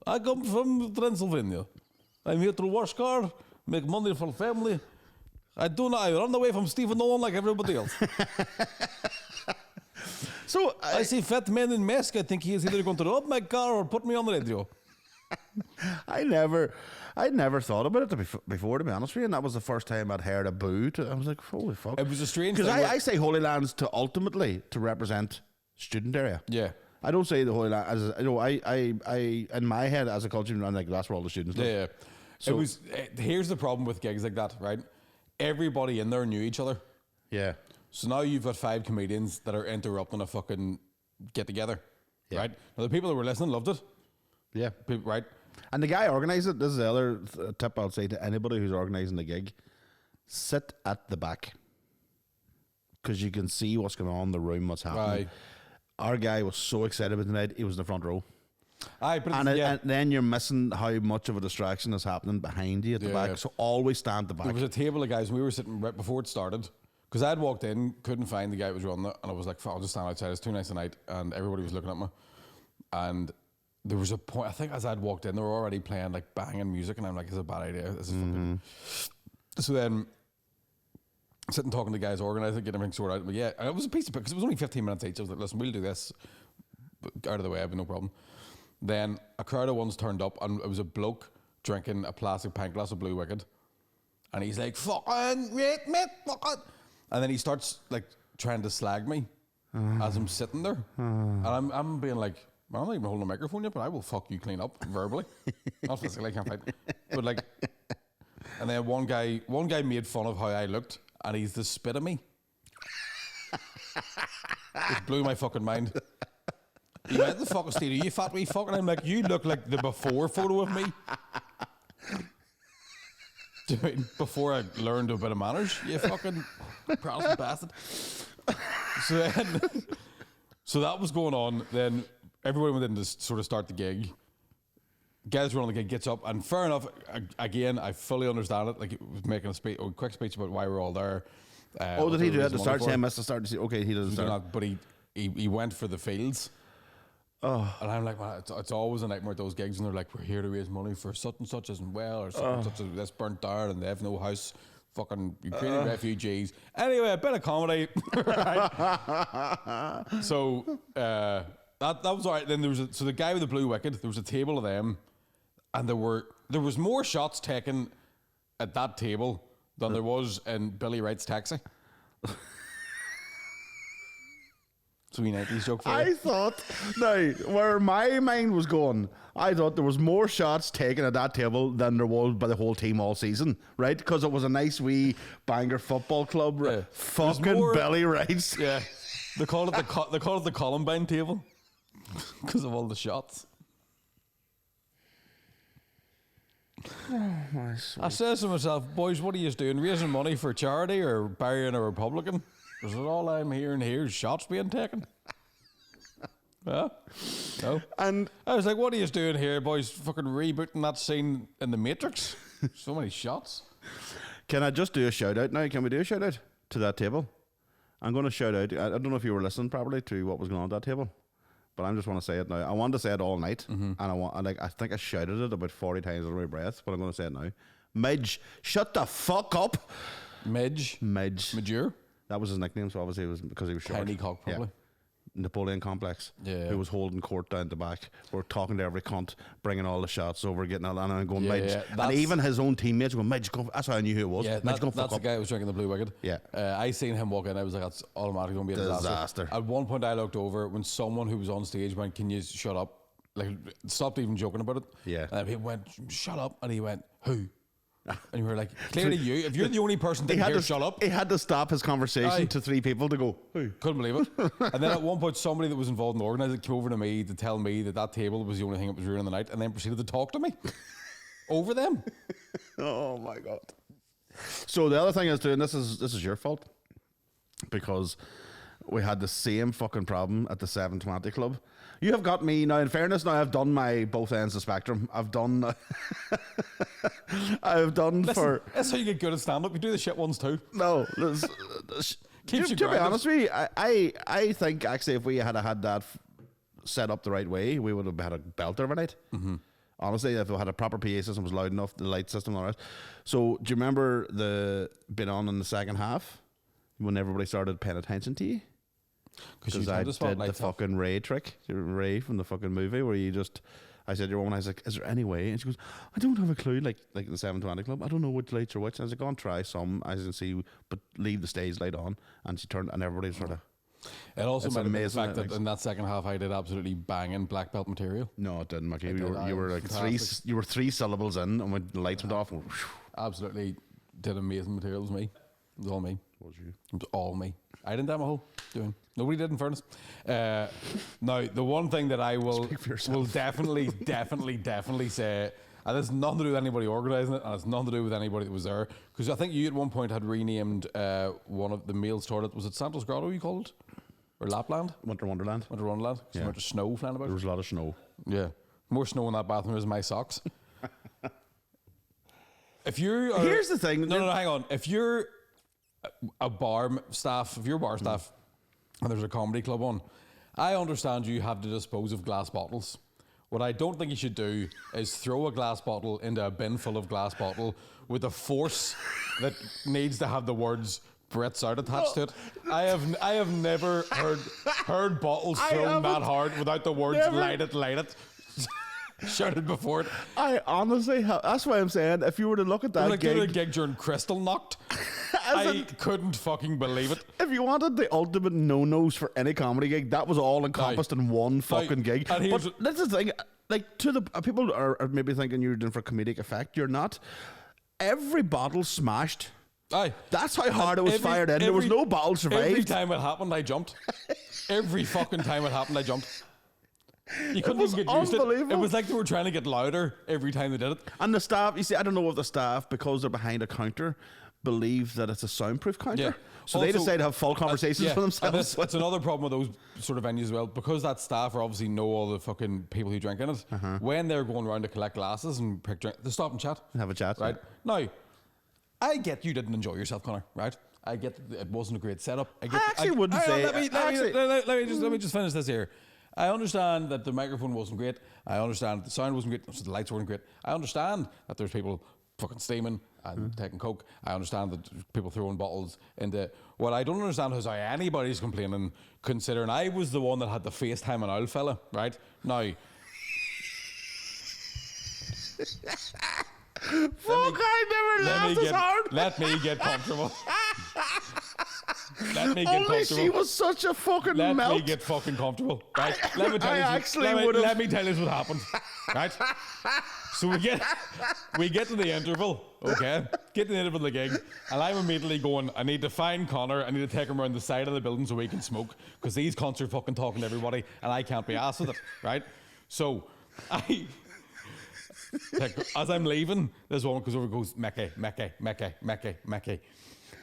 I come from Transylvania. I'm here to work hard, make money for family. I run away from Stephen Nolan like everybody else. So I see fat man in mask. I think he is either going to rob my car or put me on the radio. I'd never thought about it before, to be honest with you, and that was the first time I'd heard a boo. I was like, holy fuck. It was a strange thing. Because I say Holy Land's to ultimately to represent student area. Yeah. I don't say the Holy Land as I in my head as a culture, I'm like, that's where all the students live. Yeah. So here's the problem with gigs like that, right? Everybody in there knew each other. Yeah. So now you've got 5 comedians that are interrupting a fucking get together, right? Now the people that were listening loved it. Yeah. Right? And the guy organised it. This is the other tip I'll say to anybody who's organising the gig. Sit at the back. Because you can see what's going on in the room, what's happening. Right. Our guy was so excited about tonight, he was in the front row. Aye, but and then you're missing how much of a distraction is happening behind you at the back. So always stand at the back. There was a table of guys, and we were sitting right before it started. Because I'd walked in, couldn't find the guy who was running it, and I was like, I'll just stand outside, it's too nice tonight. And everybody was looking at me. And there was a point, I think as I'd walked in, they were already playing like banging music, and I'm like, this is a bad idea. This is fucking... So then, sitting talking to the guys organising, getting everything sorted out. But yeah, and it was a piece of, because it was only 15 minutes each. I was like, listen, we'll do this out of the way, I've no problem. Then a crowd of ones turned up, and it was a bloke drinking a plastic pint glass of Blue Wicked. And he's like, fucking, mate, fucking. And then he starts like trying to slag me as I'm sitting there. And I'm being like, well, I'm not even holding a microphone yet, but I will fuck you clean up verbally. Not physically, I can't fight. But like, and then one guy made fun of how I looked, and he's the spit of me. It blew my fucking mind. He went, the fuck state are you fat wee fuck? And I'm like, you look like the before photo of me. Before I learned a bit of manners, you fucking Protestant bastard. So that was going on. Then everybody went in to sort of start the gig. Guys running the gig gets up, and fair enough. Again, I fully understand it. Like, it was making a quick speech about why we're all there. Did he do that to start? He must have started to say, okay, he doesn't start. Not, but he went for the fields. Oh. And I'm like, man, it's always a nightmare at those gigs, and they're like, we're here to raise money for such and such isn't well, or such and such that's burnt down, and they have no house. Fucking Ukrainian refugees. Anyway, a bit of comedy. Right? So that was all right. Then there was so the guy with the Blue Wicked. There was a table of them, and there was more shots taken at that table than there was in Billy Wright's Taxi. It's a wee 90s joke for you. I thought, now, where my mind was going, I thought there was more shots taken at that table than there was by the whole team all season, right? Because it was a nice wee Bangor football club. Yeah. Fucking Billy Wrights. Yeah. They call it the Columbine table because of all the shots. Oh, my sweet. I says to myself, boys, what are you doing? Raising money for charity or burying a Republican? Is it all I'm hearing here is shots being taken? Yeah. No. And I was like, what are you doing here, boys? Fucking rebooting that scene in The Matrix? So many shots. Can I just do a shout out now? Can we do a shout out to that table? I'm going to shout out. I don't know if you were listening properly to what was going on at that table, but I just want to say it now. I wanted to say it all night, and I think I shouted it about 40 times under my breath, but I'm going to say it now. Midge, shut the fuck up. Midge. Major. That was his nickname, so obviously it was because he was short. Tiny cock, probably. Yeah. Napoleon Complex. Yeah. Who was holding court down the back. We're talking to every cunt, bringing all the shots over, getting all, and I'm going, Midge. Yeah, and even his own teammates going, Midge, that's how I knew who it was. Yeah, Midge, that's the guy who was drinking the Blue Wicked. Yeah. I seen him walk in, I was like, that's automatically going to be a disaster. At one point I looked over when someone who was on stage went, can you shut up? Like, stopped even joking about it. Yeah. And he went, shut up. And he went, who? And you were like, clearly you. If you're the only person that hear shut up. He had to stop his conversation to 3 people to go, who? Couldn't believe it. And then at one point, somebody that was involved in the organising came over to me to tell me that table was the only thing that was ruining the night, and then proceeded to talk to me over them. Oh my God. So the other thing is doing, this is your fault. Because we had the same fucking problem at the 720 Club. You have got me now. In fairness, now I've done my both ends of the spectrum. I've done. Listen, that's how you get good at stand up. You do the shit ones too. No, Keeps you to be grounded. honest with you, I think actually if we had had that set up the right way, we would have had a belter every night. Mm-hmm. Honestly, if we had a proper PA system, was loud enough, the light system, and all that. So, do you remember the bit on in the second half when everybody started paying attention to you? Because I did the fucking Ray trick, Ray from the fucking movie, where you just, I said to your woman, I was like, is there any way? And she goes, I don't have a clue, like the 720 Club, I don't know which lights are which. And I was like, go and try some, as you can see, but leave the stage light on. And she turned, and everybody sort of. It also made the fact that in that second half I did absolutely banging black belt material. No, it didn't, Mickey. You were like three syllables in, and when the lights went off, absolutely did amazing material. It was me. It was all me. Was you? It was all me. I didn't have a hole doing. Nobody did, in fairness. Now, the one thing that I will definitely say, and it's nothing to do with anybody organising it, and it's nothing to do with anybody that was there, because I think you at one point had renamed one of the male's toilet. Was it Santos Grotto you called it? Or Lapland? Winter Wonderland. Winter Wonderland. Because there was snow flying about. There was a lot of snow. Yeah. More snow in that bathroom is my socks. If you're... Here's the thing. No, hang on. If you're a bar staff, and there's a comedy club on, I understand you have to dispose of glass bottles. What I don't think you should do is throw a glass bottle into a bin full of glass bottle with a force that needs to have the words Brits out attached to it. I have never heard bottles thrown that hard without the words light it shouted before it. I honestly have, that's why I'm saying if you were to look at that like gig, doing a gig during Crystal Knocked, I couldn't fucking believe it. If you wanted the ultimate no-nos for any comedy gig, that was all encompassed in one fucking gig. But this is the thing, like, to the people are maybe thinking you're doing for comedic effect. You're not. Every bottle smashed. Aye. That's how hard it was fired in. There was no bottle survived. Every time it happened, I jumped. Every fucking time it happened, I jumped. You couldn't even get used to it. It was like they were trying to get louder every time they did it. And the staff, you see, I don't know if the staff, because they're behind a counter, believe that it's a soundproof counter. Yeah. So also, they decide to have full conversations for themselves. That's another problem with those sort of venues as well. Because that staff are obviously know all the fucking people who drink in it. When they're going around to collect glasses and pick drink, they stop and chat. Have a chat. Right. Now, I get you didn't enjoy yourself, Connor, right? I get that it wasn't a great setup. I wouldn't say... Let me just finish this here. I understand that the microphone wasn't great. I understand that the sound wasn't great. So the lights weren't great. I understand that there's people fucking steaming and taking coke. I understand that people throwing bottles into... What I don't understand is how anybody's complaining, considering I was the one that had the FaceTime an old fella, right? Now... Fuck, I never laughed as hard. Let me get comfortable. Let me get Only comfortable. She was such a fucking melt. Let me get fucking comfortable. Right? Let me tell you what happened. Right? So we get to the interval, okay? Get to the interval of the gig, and I'm immediately going, I need to find Connor, I need to take him around the side of the building so we can smoke, because these cunts are fucking talking to everybody, and I can't be asked with it, right? So as I'm leaving, this woman goes over and goes, Mickey.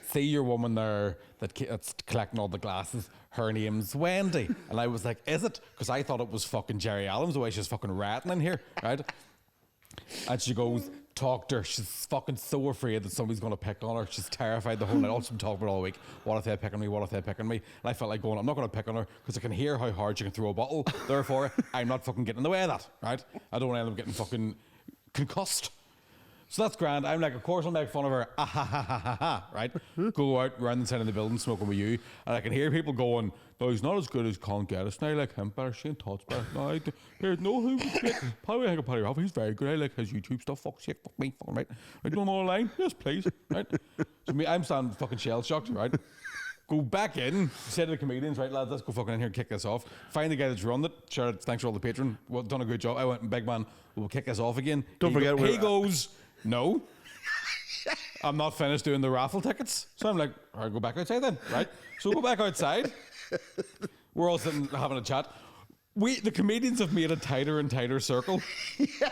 See your woman there that's collecting all the glasses. Her name's Wendy. And I was like, is it? Because I thought it was fucking Jerry Allen's the way she's fucking ratting in here, right? And she goes, talk to her. She's fucking so afraid that somebody's going to pick on her. She's terrified the whole night. All she's been talking about all week. What if they pick on me? What if they pick on me? And I felt like going, I'm not going to pick on her because I can hear how hard she can throw a bottle. Therefore, I'm not fucking getting in the way of that, right? I don't want to end up getting fucking concussed. So that's grand. I'm like, of course I'll make fun of her. Right? Go out around the side of the building smoking with you. And I can hear people going, no, he's not as good as Colin Geddes. No, I like him better. Shane Todd's better. No, who's great? Paddy, I think of Paddy Ralph. He's very good. I like his YouTube stuff. Fuck shit, fuck me, fucking right. I don't know online. Yes, please. Right? So I'm standing fucking shell shocked, right? Go back in, say to the comedians, right, lads, let's go fucking in here and kick this off. Find the guy that's run it. Sure, thanks for all the patron. Well, done a good job. I went, big man, we'll kick this off again. Don't forget, he goes, no, I'm not finished doing the raffle tickets. So I'm like, all right, go back outside then, right? So go back outside. We're all sitting having a chat. The comedians have made a tighter and tighter circle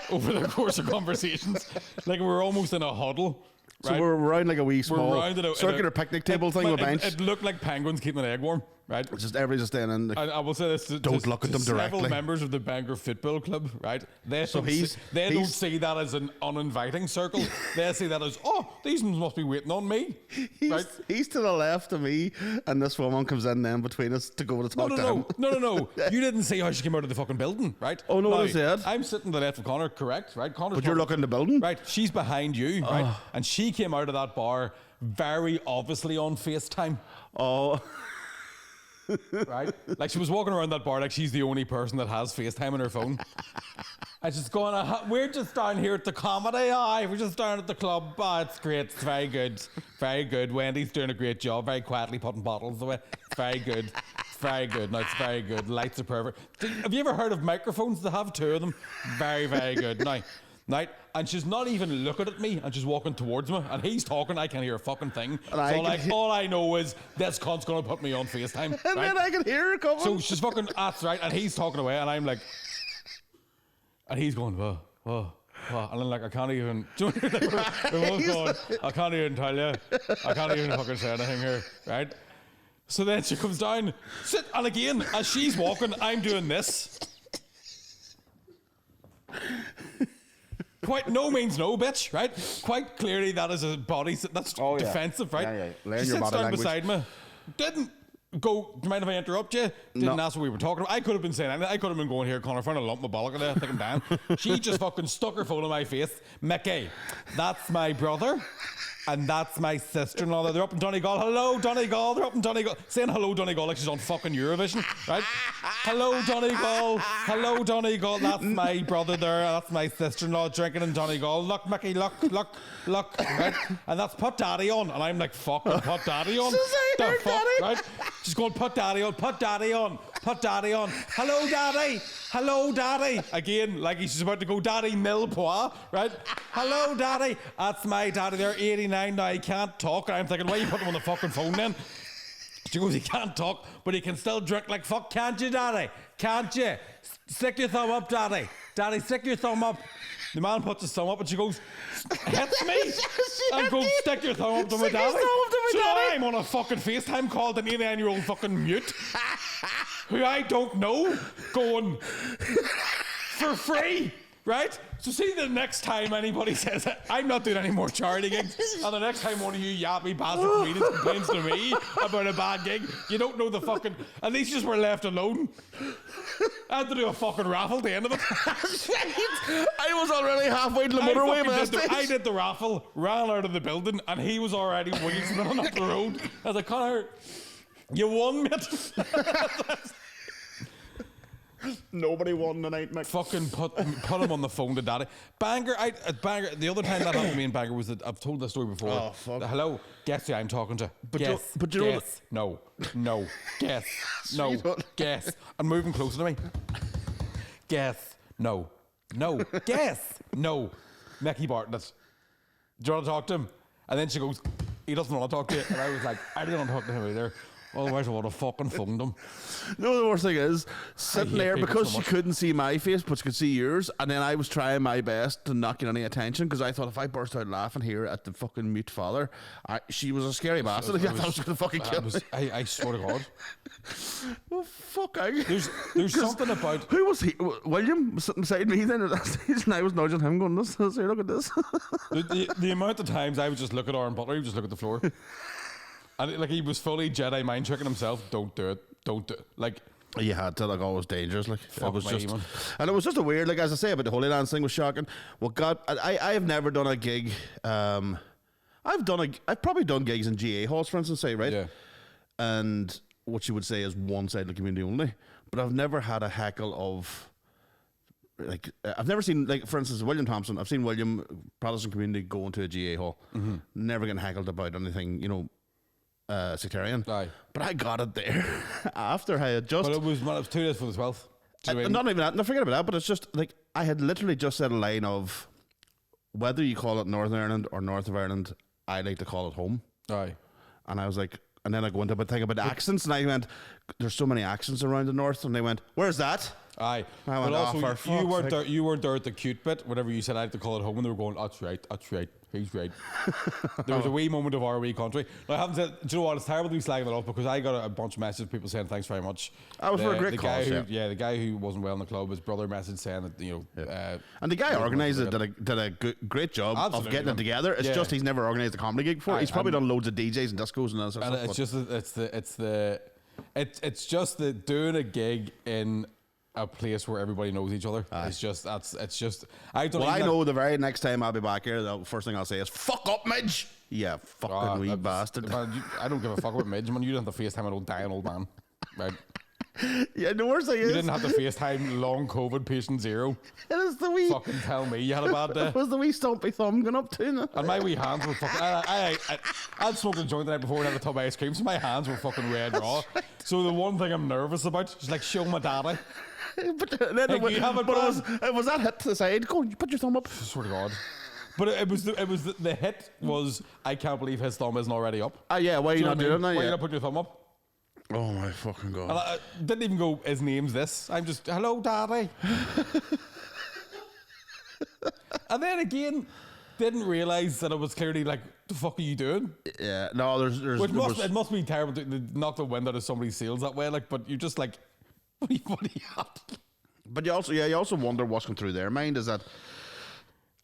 over the course of conversations. Like we're almost in a huddle. Right? So we're around like a wee small circular picnic table thing with a bench. It looked like penguins keeping an egg warm, right? Just everybody's just staying in. I will say this: don't look at them directly. Several members of the Bangor Football Club, right? They don't see that as an uninviting circle. They see that as, oh, these ones must be waiting on me. He's to the left of me, and this woman comes in then between us to go to talk to him. No. You didn't see how she came out of the fucking building, right? Oh no, I said. I'm sitting to the left of Connor, correct? Right, but you're looking at the building, right? She's behind you, right? And she came out of that bar very obviously on FaceTime. Oh. Right? Like she was walking around that bar like she's the only person that has FaceTime on her phone. And she's going, we're just down here at the comedy. We're just down at the club. It's great. It's very good. Very good. Wendy's doing a great job. Very quietly putting bottles away. It's very good. It's very good. No, it's very good. Lights are perfect. Have you ever heard of microphones? They have 2 of them. Very, very good. Now, right? And she's not even looking at me, and she's walking towards me, and he's talking. I can't hear a fucking thing. So all I know is this cunt's gonna put me on FaceTime. And then I can hear her coming. So she's fucking, that's right, and he's talking away, and I'm like, and he's going, whoa. And I'm like, I can't even. We're both going, I can't even tell you. I can't even fucking say anything here, right? So then she comes down, and again, as she's walking, I'm doing this. Quite no means no, bitch, right? Quite clearly that is a body that's defensive, right? Yeah. She sits down beside me. Didn't go, do you mind if I interrupt you? Didn't ask what we were talking about. I could have been saying anything. I could have been going here, Connor, find a lump of bollock there, thinking down. She just fucking stuck her phone in my face. Mickey, that's my brother. And that's my sister-in-law. They're up in Donegal. Hello, Donegal. They're up in Donegal. Saying hello, Donegal, like she's on fucking Eurovision, right? Hello, Donegal. Hello, Donegal. That's my brother there. That's my sister-in-law drinking in Donegal. Look, Mickey, look. Right? And that's put daddy on. And I'm like, fucking put daddy on. The fuck, daddy. Right? She's going, put daddy on. Hello, daddy. Hello, daddy. Again, like she's about to go, daddy Milpois, right? Hello, daddy. That's my daddy. They're 89 now. He can't talk. And I'm thinking, why are you putting him on the fucking phone then? She goes, he can't talk, but he can still drink like fuck. Can't you, daddy? Can't you? Stick your thumb up, daddy. Daddy, stick your thumb up. The man puts his thumb up and she goes, hits me. And goes, stick your thumb up to my daddy. So I'm on a fucking FaceTime call to an 89-year-old fucking mute who I don't know, going for free, right? So see, the next time anybody says I'm not doing any more charity gigs, and the next time one of you yappy bastard comedians complains to me about a bad gig, you don't know the fucking, at least just were left alone. I had to do a fucking raffle at the end of it. I was already halfway to the motorway. I did the raffle, ran out of the building, and he was already wheezing up the road. I was like, Connor, you won, mate. Nobody won tonight, Mick. Fucking put him on the phone to daddy. Bangor, the other time that happened to me in Bangor was that I've told this story before. Oh, fuck. Hello, guess who I'm talking to? But guess. You know guess. No. Guess. No. Guess. And moving closer to me. Guess. No. Guess. No. Mickey Bartlett. Do you want to talk to him? And then she goes, he doesn't want to talk to you. And I was like, I didn't want to talk to him either. Otherwise I would have fucking phoned him. No, the worst thing is sitting there because she couldn't see my face but she could see yours, and then I was trying my best to not get any attention because I thought if I burst out laughing here at the fucking mute father, she was a scary bastard. I was going to fucking kill me. I swear to God. Well, fuck. There's something about... Who was he? William was sitting beside me then at that stage, and I was nudging him going, this, here, look at this. the amount of times I would just look at Aaron Butler, he would just look at the floor. And like he was fully Jedi mind tricking himself. Don't do it. Like you had to, like, always dangerous. Like it was just, man. And it was just a weird. Like as I say about the Holy Lands thing was shocking. Well, God, I have never done a gig. I've probably done gigs in GA halls, for instance, say right. Yeah. And what you would say is one side of the community only. But I've never had a heckle of. Like I've never seen, like, for instance, William Thompson. I've seen William Protestant community go into a GA hall. Mm-hmm. Never getting heckled about anything, sectarian. Aye. But I got it there after I had just. But it was 2 days for the 12th. Not even that. No, forget about that. But it's just like I had literally just said a line of whether you call it Northern Ireland or North of Ireland, I like to call it home. Aye. And I was like, and then I go into a thing about accents, and I went, there's so many accents around the north, and they went, "Where's that?" Aye. I went, But also, "Oh, for you weren't fuck's there. You weren't there at the cute bit. Whenever you said I had to call it home, and they were going, "That's right. That's right. He's right." There was a wee moment of our wee country. Now, I haven't said. Do you know what? It's terrible to be slagging it off because I got a bunch of messages, people saying thanks very much. That was for a great the cause. guy the guy who wasn't well in the club, his brother messaged saying that and the guy organised it, did a great job Absolutely, of getting it together. It's just he's never organised a comedy gig before. He's probably done loads of DJs and discos and that sort of stuff. It's just the doing a gig in a place where everybody knows each other. Aye. It's just I don't. Well, I know the very next time I'll be back here, the first thing I'll say is "fuck up, Midge." Yeah, fucking wee bastard. Man, I don't give a fuck about Midge, man. You didn't have to FaceTime an old dying old man, right? Yeah, the worst thing is You didn't have to FaceTime long COVID patient zero. it is the wee. Fucking tell me you had a bad day. It was the wee stumpy thumb going up to. And my wee hands were fucking. I'd smoked a joint the night before and had a tub of ice cream, so my hands were fucking red raw. So the one thing I'm nervous about is like show my daddy. But then it was that hit to the side. Go, you put your thumb up. Swear to God. But it was the hit was I can't believe his thumb isn't already up. Yeah, why are you not doing that? Why Yeah. you not putting your thumb up? Oh my fucking God. And I didn't even go, his name's this. I'm just, hello, daddy. And then again, didn't realise that it was clearly like, the fuck are you doing? Yeah, no, It must be terrible to knock the wind out of somebody's sails that way, like, but you're just like, what are you at? But you also wonder what's going through their mind. Is that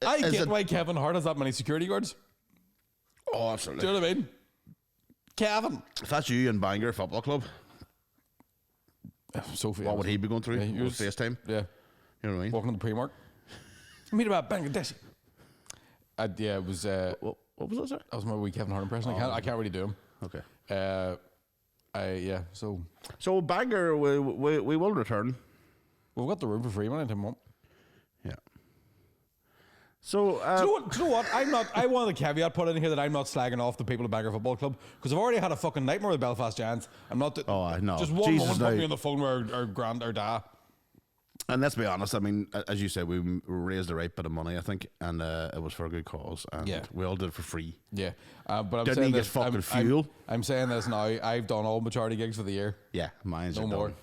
I get why Kevin Hart has that many security guards. Oh, absolutely. Do you know what I mean? Kevin. If that's you in Bangor Football Club, Sophie, what would he be going through? Yeah, With FaceTime? Yeah. You know what I mean? Walking to the Primark. Meet about Bangladesh. Yeah, it was. What was that, sir? That was my wee Kevin Hart impression. I can't really do him. Okay. So Bangor, we will return. we've got the room for free, man. Anytime we want. Yeah. So Do you know what? I want a caveat put in here that I'm not slagging off the people of Bangor Football Club because I've already had a fucking nightmare with Belfast Giants. I'm not. I know. Just one Jesus, moment now. put me on the phone with our dad. And let's be honest, I mean, as you said, we raised the right bit of money, I think, and it was for a good cause, and we all did it for free. Yeah, but I'm Didn't saying get this. fucking fuel. I'm saying this now. I've done all my charity gigs for the year. Yeah, mine's No are more.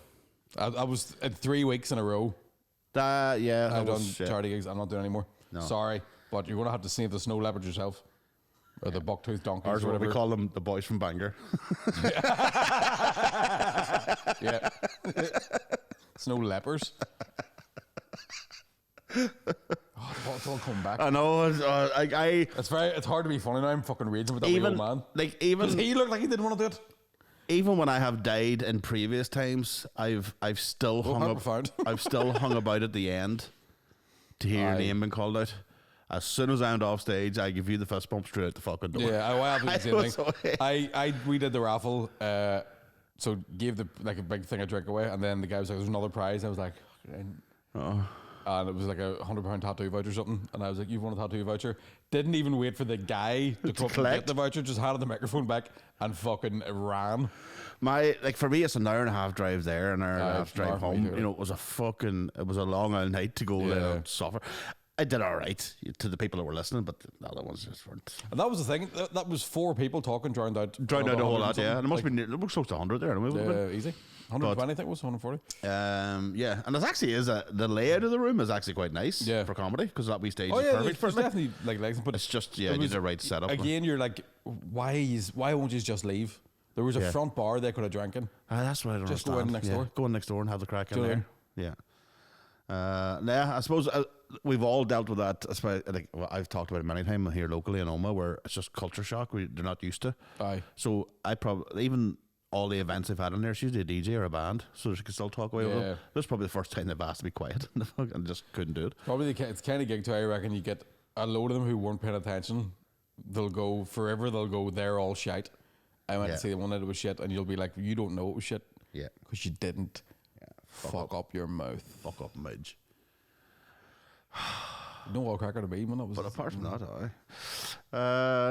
done. I was at 3 weeks in a row. I've done charity gigs. I'm not doing anymore. No. Sorry, but you're going to have to save the snow leopard yourself. Or the bucktooth donkeys Ours, or what whatever. we call them, the boys from Bangor. Yeah. Snow lepers. It's all coming back. I know. It's hard to be funny now. I'm fucking raging with that wee old man. Does he look like he didn't want to do it? Even when I have died in previous times, I've still hung up. I've still hung about at the end to hear your name being called out. As soon as I'm off stage, I give you the fist bump straight out the fucking door. Yeah, I have the same thing. We did the raffle, so gave a big thing of drink away, and then the guy was like, "There's another prize." I was like, and it was like a £100 tattoo voucher or something, and I was like, "You've won a tattoo voucher." Didn't even wait for the guy to come and get the voucher. Just handed the microphone back and fucking ran. For me, it's an hour and a half drive there, an hour and a half drive home. Either. You know, it was a long old night to go there and suffer. I did all right to the people that were listening, but the other ones just weren't. And that was the thing. That was 4 people talking, drowned out a whole lot, yeah. And it must be it was close to 100 there. Easy. 120, I think it was 140. Yeah, and it actually is the layout of the room is actually quite nice for comedy because that wee stage is perfect for it's me. definitely like legs, but it's just you need the right setup. Again, you're like, why won't you just leave? There was a front bar they could have drank in. That's what I don't just understand. Go in next door. Go in next door and have the crack in Do there. Yeah. I suppose we've all dealt with that. I've talked about it many times here locally in Oma, where it's just culture shock. They're not used to. Aye. So I probably even all the events they've had in there, it's usually a DJ or a band, so she can still talk away with them. This is probably the first time they've asked to be quiet and just couldn't do it. Probably it's kind of gig too. I reckon you get a load of them who weren't paying attention. They'll go forever. They'll go. They're all shite. I went to see the one that was shit, and you'll be like, you don't know it was shit. Yeah. Because you didn't. Yeah. Fuck up your mouth. Fuck up, Midge. No all cracker to be, man. But apart from that,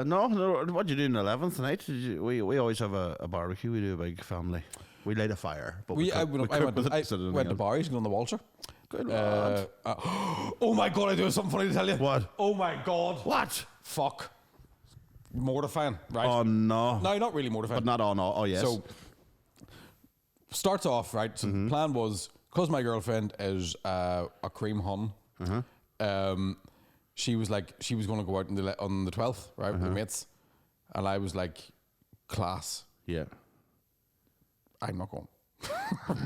no. What do you do on the 11th night? We always have a barbecue. We do a big family. We light a fire. But I went to Barry's and on the Walter. Good lad. Oh my God, I do have something funny to tell you. What? Oh my God. What? Fuck. Mortifying, right? Oh no. No, not really mortifying. But not on all. Oh yes. So, starts off, right? So the plan was, because my girlfriend is a cream hun, she was like, she was going to go out on the 12th, right, with her mates. And I was like, class. Yeah. I'm not going.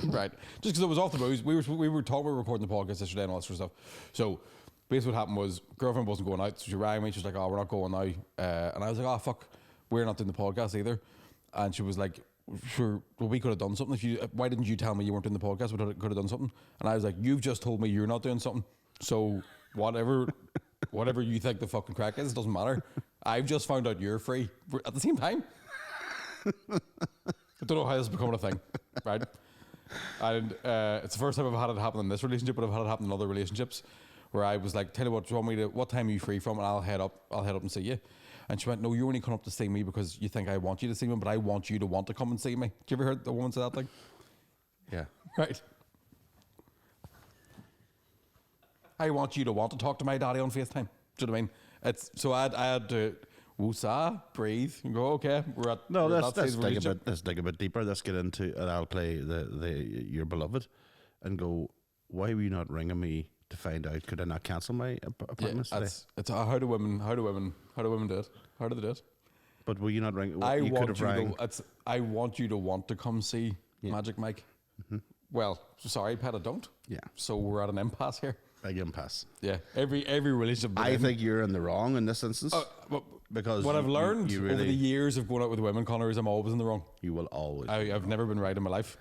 Right. Just because it was off the booze. We were recording the podcast yesterday and all that sort of stuff. So basically what happened was, girlfriend wasn't going out, so she rang me. She was like, oh, we're not going now. And I was like, oh, fuck, we're not doing the podcast either. And she was like, sure, well, we could have done something. Why didn't you tell me you weren't doing the podcast? We could have done something. And I was like, you've just told me you're not doing something. So whatever you think the fucking crack is, doesn't matter. I've just found out you're free at the same time. I don't know how this is becoming a thing, right? And it's the first time I've had it happen in this relationship, but I've had it happen in other relationships where I was like, tell you what, do you want me to, what time are you free from? And I'll head up and see you. And she went, no, you're only coming up to see me because you think I want you to see me, but I want you to want to come and see me. Do you ever heard the woman say that thing? Yeah. Right. I want you to want to talk to my daddy on FaceTime. Do you know what I mean? So I had to woosah, breathe, and go, okay, we're at let's dig a bit deeper. Let's get into and I'll play your beloved and go, why were you not ringing me to find out? Could I not cancel my appointments today? It's how do women do it? How do they do it? But will you not ring? I want you to want to come see Magic Mike. Well, sorry, Pat, I don't. Yeah. So we're at an impasse here. Big impasse. Yeah. Every relationship. I think you're in the wrong in this instance. Because what I've learned you really, over the years of going out with women, Connor, is I'm always in the wrong. You will always. I've never been right in my life.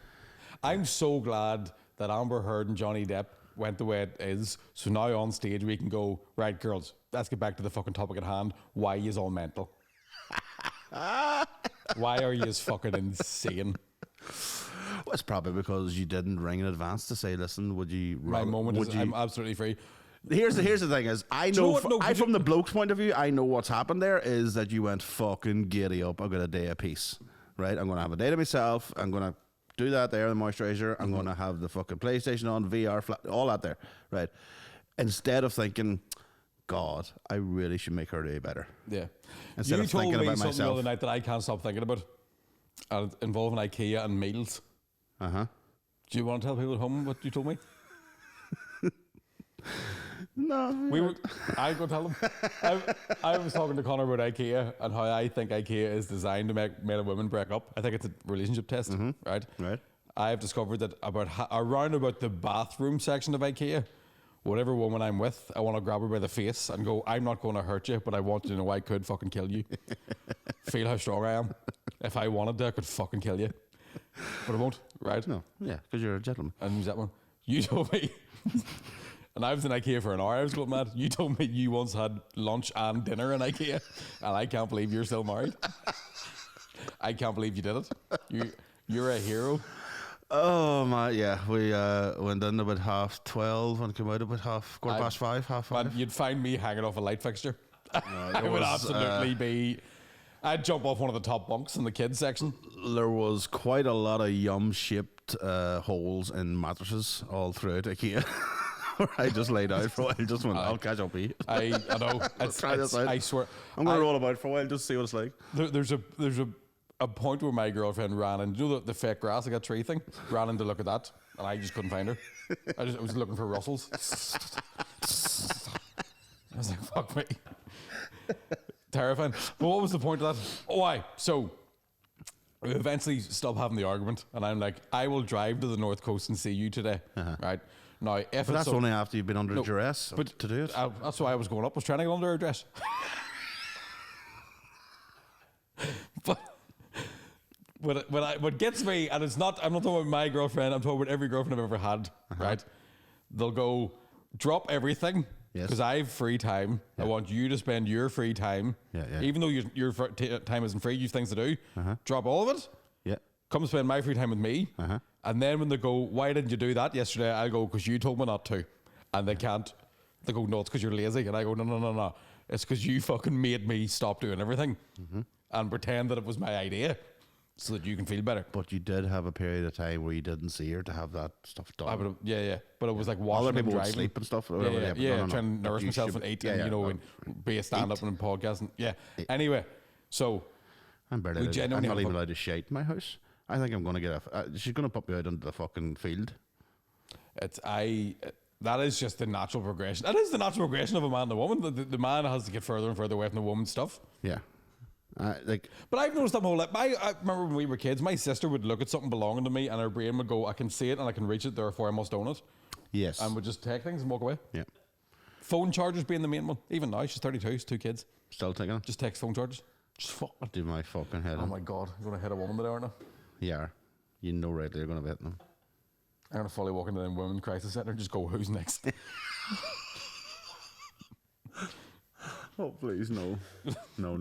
I'm so glad that Amber Heard and Johnny Depp went the way it is. So now on stage we can go, right, girls, let's get back to the fucking topic at hand. Why is all mental? Why are you fucking insane? Well, it's probably because you didn't ring in advance to say, listen, would you... My moment is I'm absolutely free. Here's the thing is, I know, from the bloke's point of view, I know what's happened there is that you went fucking giddy up. I've got a day of peace, right? I'm going to have a day to myself. I'm going to do that there, the moisturizer. I'm going to have the fucking PlayStation on, VR, all that there, right? Instead of thinking, God, I really should make her day better. Yeah. Instead of thinking about myself. You told me something the other night that I can't stop thinking about, involving IKEA and meals. Uh-huh. Do you want to tell people at home what you told me? No. I go tell them. I was talking to Connor about IKEA and how I think IKEA is designed to make men and women break up. I think it's a relationship test, right? Right. I've discovered that around about the bathroom section of IKEA, whatever woman I'm with, I want to grab her by the face and go, I'm not going to hurt you, but I want you to know I could fucking kill you. Feel how strong I am. If I wanted to, I could fucking kill you. But I won't, right? No, yeah, because you're a gentleman. And who's that one? You told me. And I was in IKEA for an hour. I was going mad. You told me you once had lunch and dinner in IKEA, and I can't believe you're still married. I can't believe you did it. You're a hero. Oh my, yeah. We went in about 12:30 and came out about quarter past 5, half 5. Man, you'd find me hanging off a light fixture. No, I would absolutely be. I'd jump off one of the top bunks in the kids section. There was quite a lot of Yumz-shaped holes in mattresses all throughout IKEA. I just laid out for a while, just went, I'll catch up with you. I know. Try this out. I swear. I'm going to roll about for a while, just see what it's like. There's a point where my girlfriend ran, and you know the fake grass, like a tree thing, ran in to look at that, and I just couldn't find her. I was looking for Russells. I was like, fuck me. Terrifying. But what was the point of that? Oh, why? So we eventually stop having the argument, and I'm like, I will drive to the North Coast and see you today, right? Now, if but that's only after you've been under duress to do it. That's why I was going up. I was trying to get under a dress. But what gets me, and it's not, I'm not talking about my girlfriend, I'm talking about every girlfriend I've ever had, right? They'll go, drop everything, because I have free time. I want you to spend your free time. Even though your time isn't free, you have things to do. Drop all of it. Come spend my free time with me. And then when they go, why didn't you do that yesterday? I go, because you told me not to. And they can't. They go, no, it's because you're lazy. And I go, no. It's because you fucking made me stop doing everything and pretend that it was my idea so that you can feel better. But you did have a period of time where you didn't see her to have that stuff done. But it was like washing and driving. Sleep and stuff. Trying to nourish myself and eat and, and be a stand-up and podcast. And, anyway, so... I'm not even allowed to shite in my house. I think I'm going to get she's going to put me out into the fucking field. That is just the natural progression. That is the natural progression of a man and a woman. The man has to get further and further away from the woman's stuff. Yeah. But I've noticed that my whole life. I remember when we were kids, my sister would look at something belonging to me and her brain would go, I can see it and I can reach it, therefore I must own it. Yes. And would just take things and walk away. Yeah. Phone chargers being the main one. Even now, she's 32, she's 2 kids. Still taking it? Just takes phone chargers. Just fuck it. Do my fucking head Oh my God. You're going to hit a woman today, aren't you? Yeah. You know rightly you're going to hit them. I'm going to fully walk into the women's crisis centre and just go, who's next? Oh, please, no. No.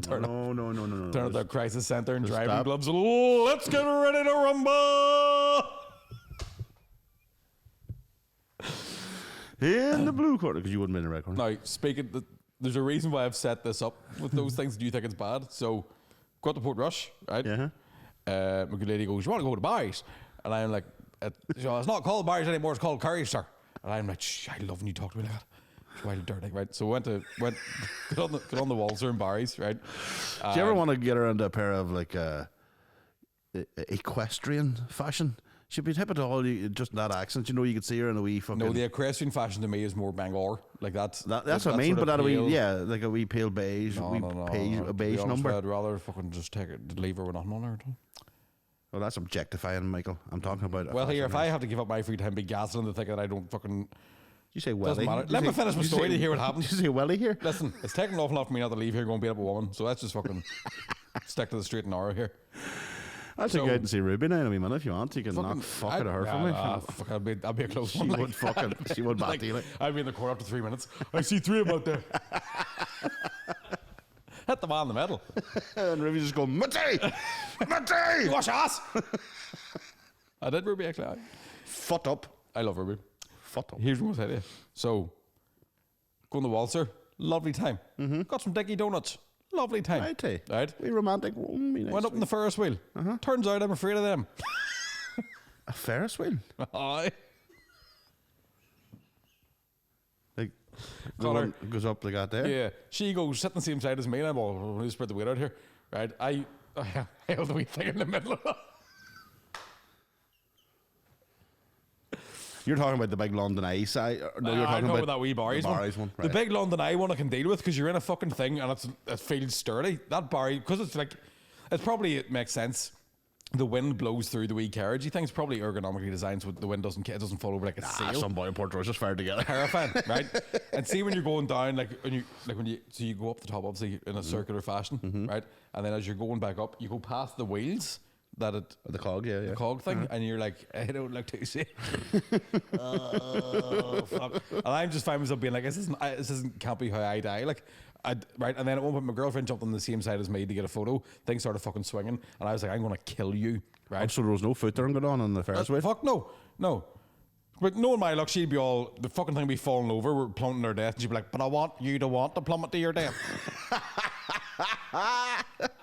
Turn No. up that crisis centre and driving stop. gloves. Oh, let's get ready to rumble! In the blue corner, because you wouldn't be in the red corner. Now, there's a reason why I've set this up with those things. Do you think it's bad? So, got to Port Rush, right? Yeah. My good lady goes, you want to go to Barry's? And I'm like, it's not called Barry's anymore, it's called Curry's, sir. And I'm like, I love when you talk to me like that. It's wild and dirty, right? So went get on the Walzer in Barry's, right? Do you ever want to get her into a pair of like equestrian fashion? She'd be type of all just that accent, you know. You could see her in a wee fucking. No, the equestrian fashion to me is more Bangor, like that's what I mean. But that wee, like a wee pale beige, a beige number. I'd rather fucking just take it, leave her with nothing on her. Well, that's objectifying, Michael. I'm talking about. Well, here, if I have to give up my free time, be gassing the thing that I don't fucking. You say welly. Doesn't matter. Let me finish my story to hear what happens. Did you say welly here? Listen, it's taking an awful lot for me not to leave here going beat up a woman, so let's just fucking stick to the straight and narrow here. I'll take you out and see Ruby now in a wee minute if you want. You can knock fuck out of her for me. Fuck, I'll be a close She one. would fucking, she would bat you. I'll be in the corner after 3 minutes. I see 3 of them out there. Hit the man in the middle. And Ruby just go, Matty! Matty! Wash ass! I did Ruby actually. Foot up. I love Ruby. Foot up. Here's what I tell you. So, going to Walzer, lovely time. Got some Dicky donuts. Lovely time. Right? We romantic. Went up in the Ferris Wheel. Turns out I'm afraid of them. A Ferris wheel? Aye. Like, the one goes up like that there? Yeah. She goes, sit on the same side as me, and I'm all, we'll spread the weight out here. Right? I held the wee thing in the middle of it. You're talking about the big London Eye side? No, you're talking about that wee Barry's one. Right. The big London Eye one I can deal with because you're in a fucking thing and it feels sturdy. That Barry, because it's like, it makes sense. The wind blows through the wee carriagey thing. It's probably ergonomically designed so the wind doesn't fall over like a sail. Some boy in Port Royal just fired together. Terrifying, right? And see when you're going down, so you go up the top obviously in a circular fashion, right? And then as you're going back up, you go past the wheels. The cog, the cog thing, and you're like, I don't like to see. Oh, fuck. And I'm just finding myself being like, can't be how I die. Like, right? And then at one point, my girlfriend jumped on the same side as me to get a photo. Things started fucking swinging, and I was like, I'm gonna kill you, right? So there was no foot there going on the Ferris wheel? Fuck no. But knowing my luck, she'd be all, the fucking thing would be falling over, we're plummeting to her death, and she'd be like, but I want you to want to plummet to your death.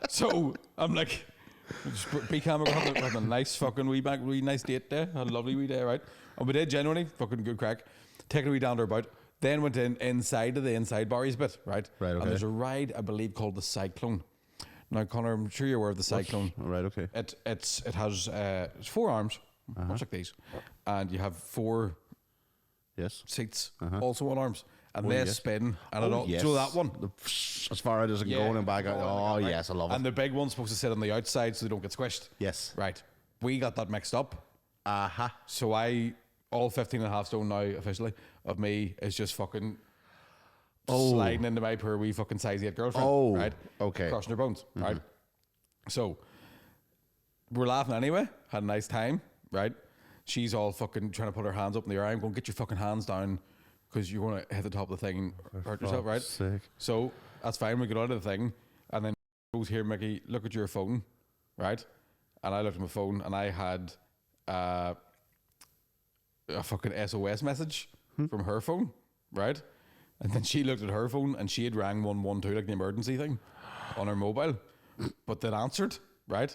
So I'm like, be calm, we're having a nice fucking wee nice date there. Had a lovely wee day, right? And we did genuinely fucking good crack. Taking a wee down to about. Then went inside to the inside Barry's bit, right? Right, okay. And there's a ride I believe called the Cyclone. Now, Connor, I'm sure you're aware of the Cyclone. Right, okay. It has 4 arms, much like these, and you have 4 seats, also on arms. And they spin, and so that one, as far out as it can go and back out. Oh yes, I love it. And the big one's supposed to sit on the outside so they don't get squished. Yes, right. We got that mixed up. So all 15 and a half stone now officially of me is just fucking sliding into my poor wee fucking size 8 girlfriend. Right. Okay. Crushing her bones. Right. So we're laughing anyway. Had a nice time. Right. She's all fucking trying to put her hands up in the air. I'm going, get your fucking hands down. Because you're going to hit the top of the thing and hurt yourself, right? Sick. So that's fine. We get out of the thing, and then goes here, Mickey. Look at your phone, right? And I looked at my phone, and I had a fucking SOS message from her phone, right? And then she looked at her phone, and she had rang 112, like the emergency thing, on her mobile, but that answered, right?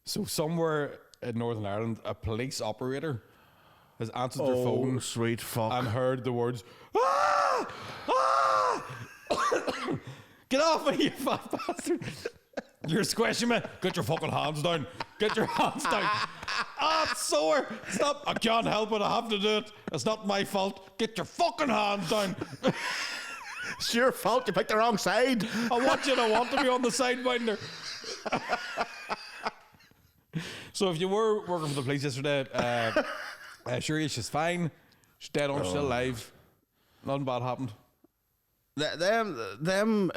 So somewhere in Northern Ireland, a police operator has answered their phone, sweet fuck, and heard the words, "Ah! Ah! Get off me, you fat bastard! You're squishing me. Get your fucking hands down." Get your hands down. Ah, it's sore. Stop. I can't help it. I have to do it. It's not my fault. Get your fucking hands down. It's your fault. You picked the wrong side. I want you to want to be on the sidewinder. So if you were working for the police yesterday, sure, she's fine. She's dead on. She's still alive. Nothing bad happened. Them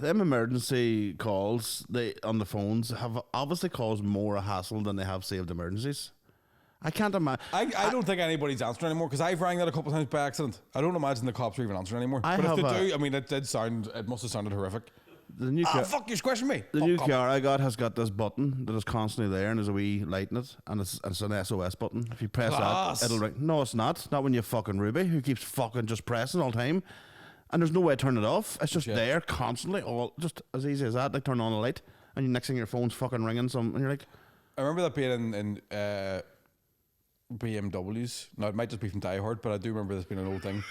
emergency calls on the phones have obviously caused more hassle than they have saved emergencies. I can't imagine. I don't think anybody's answering anymore because I've rang that a couple of times by accident. I don't imagine the cops are even answering anymore. But if they do, I mean, it must have sounded horrific. The new car, fuck, you're questioning me. The new car I got has got this button that is constantly there, and there's a wee light in it, and it's an SOS button. If you press that, it'll ring. No, it's not. Not when you fucking Ruby, who keeps fucking just pressing all the time. And there's no way to turn it off. It's just there constantly, all just as easy as that. Like turn on a light, and the next thing your phone's fucking ringing. And you're like, I remember that being in BMWs. Now it might just be from Die Hard, but I do remember this being an old thing.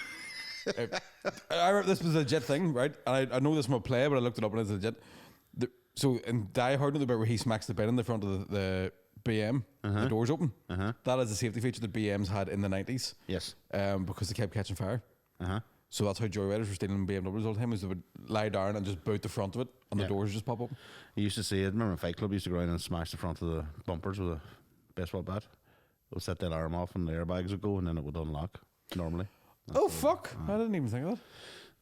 I remember this was a legit thing, right? And I know this from a play, but I looked it up and it's legit. So in Die Hard, the bit where he smacks the bed in the front of the BM, the doors open. That is a safety feature that BMs had in the 90s. Yes. Because they kept catching fire. So that's how joyriders were stealing BMWs all the time, is they would lie down and just boot the front of it and the doors would just pop open. You used to see it, remember in Fight Club, you used to go around and smash the front of the bumpers with a baseball bat. It would set the alarm off and the airbags would go and then it would unlock, normally. Fuck. I didn't even think of that.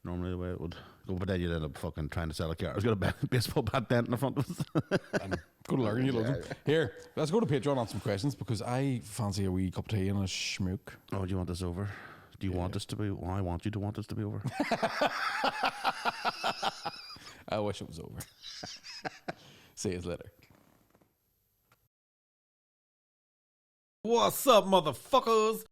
Normally the way it would go, but then you'd end up fucking trying to sell a car. It's got a baseball bat dent in the front of it. And go to Lurgan, you love them. Here, let's go to Patreon on some questions because I fancy a wee cup of tea and a schmook. Oh, do you want this over? Do you want this to be? Well, I want you to want this to be over. I wish it was over. See you later. What's up, motherfuckers?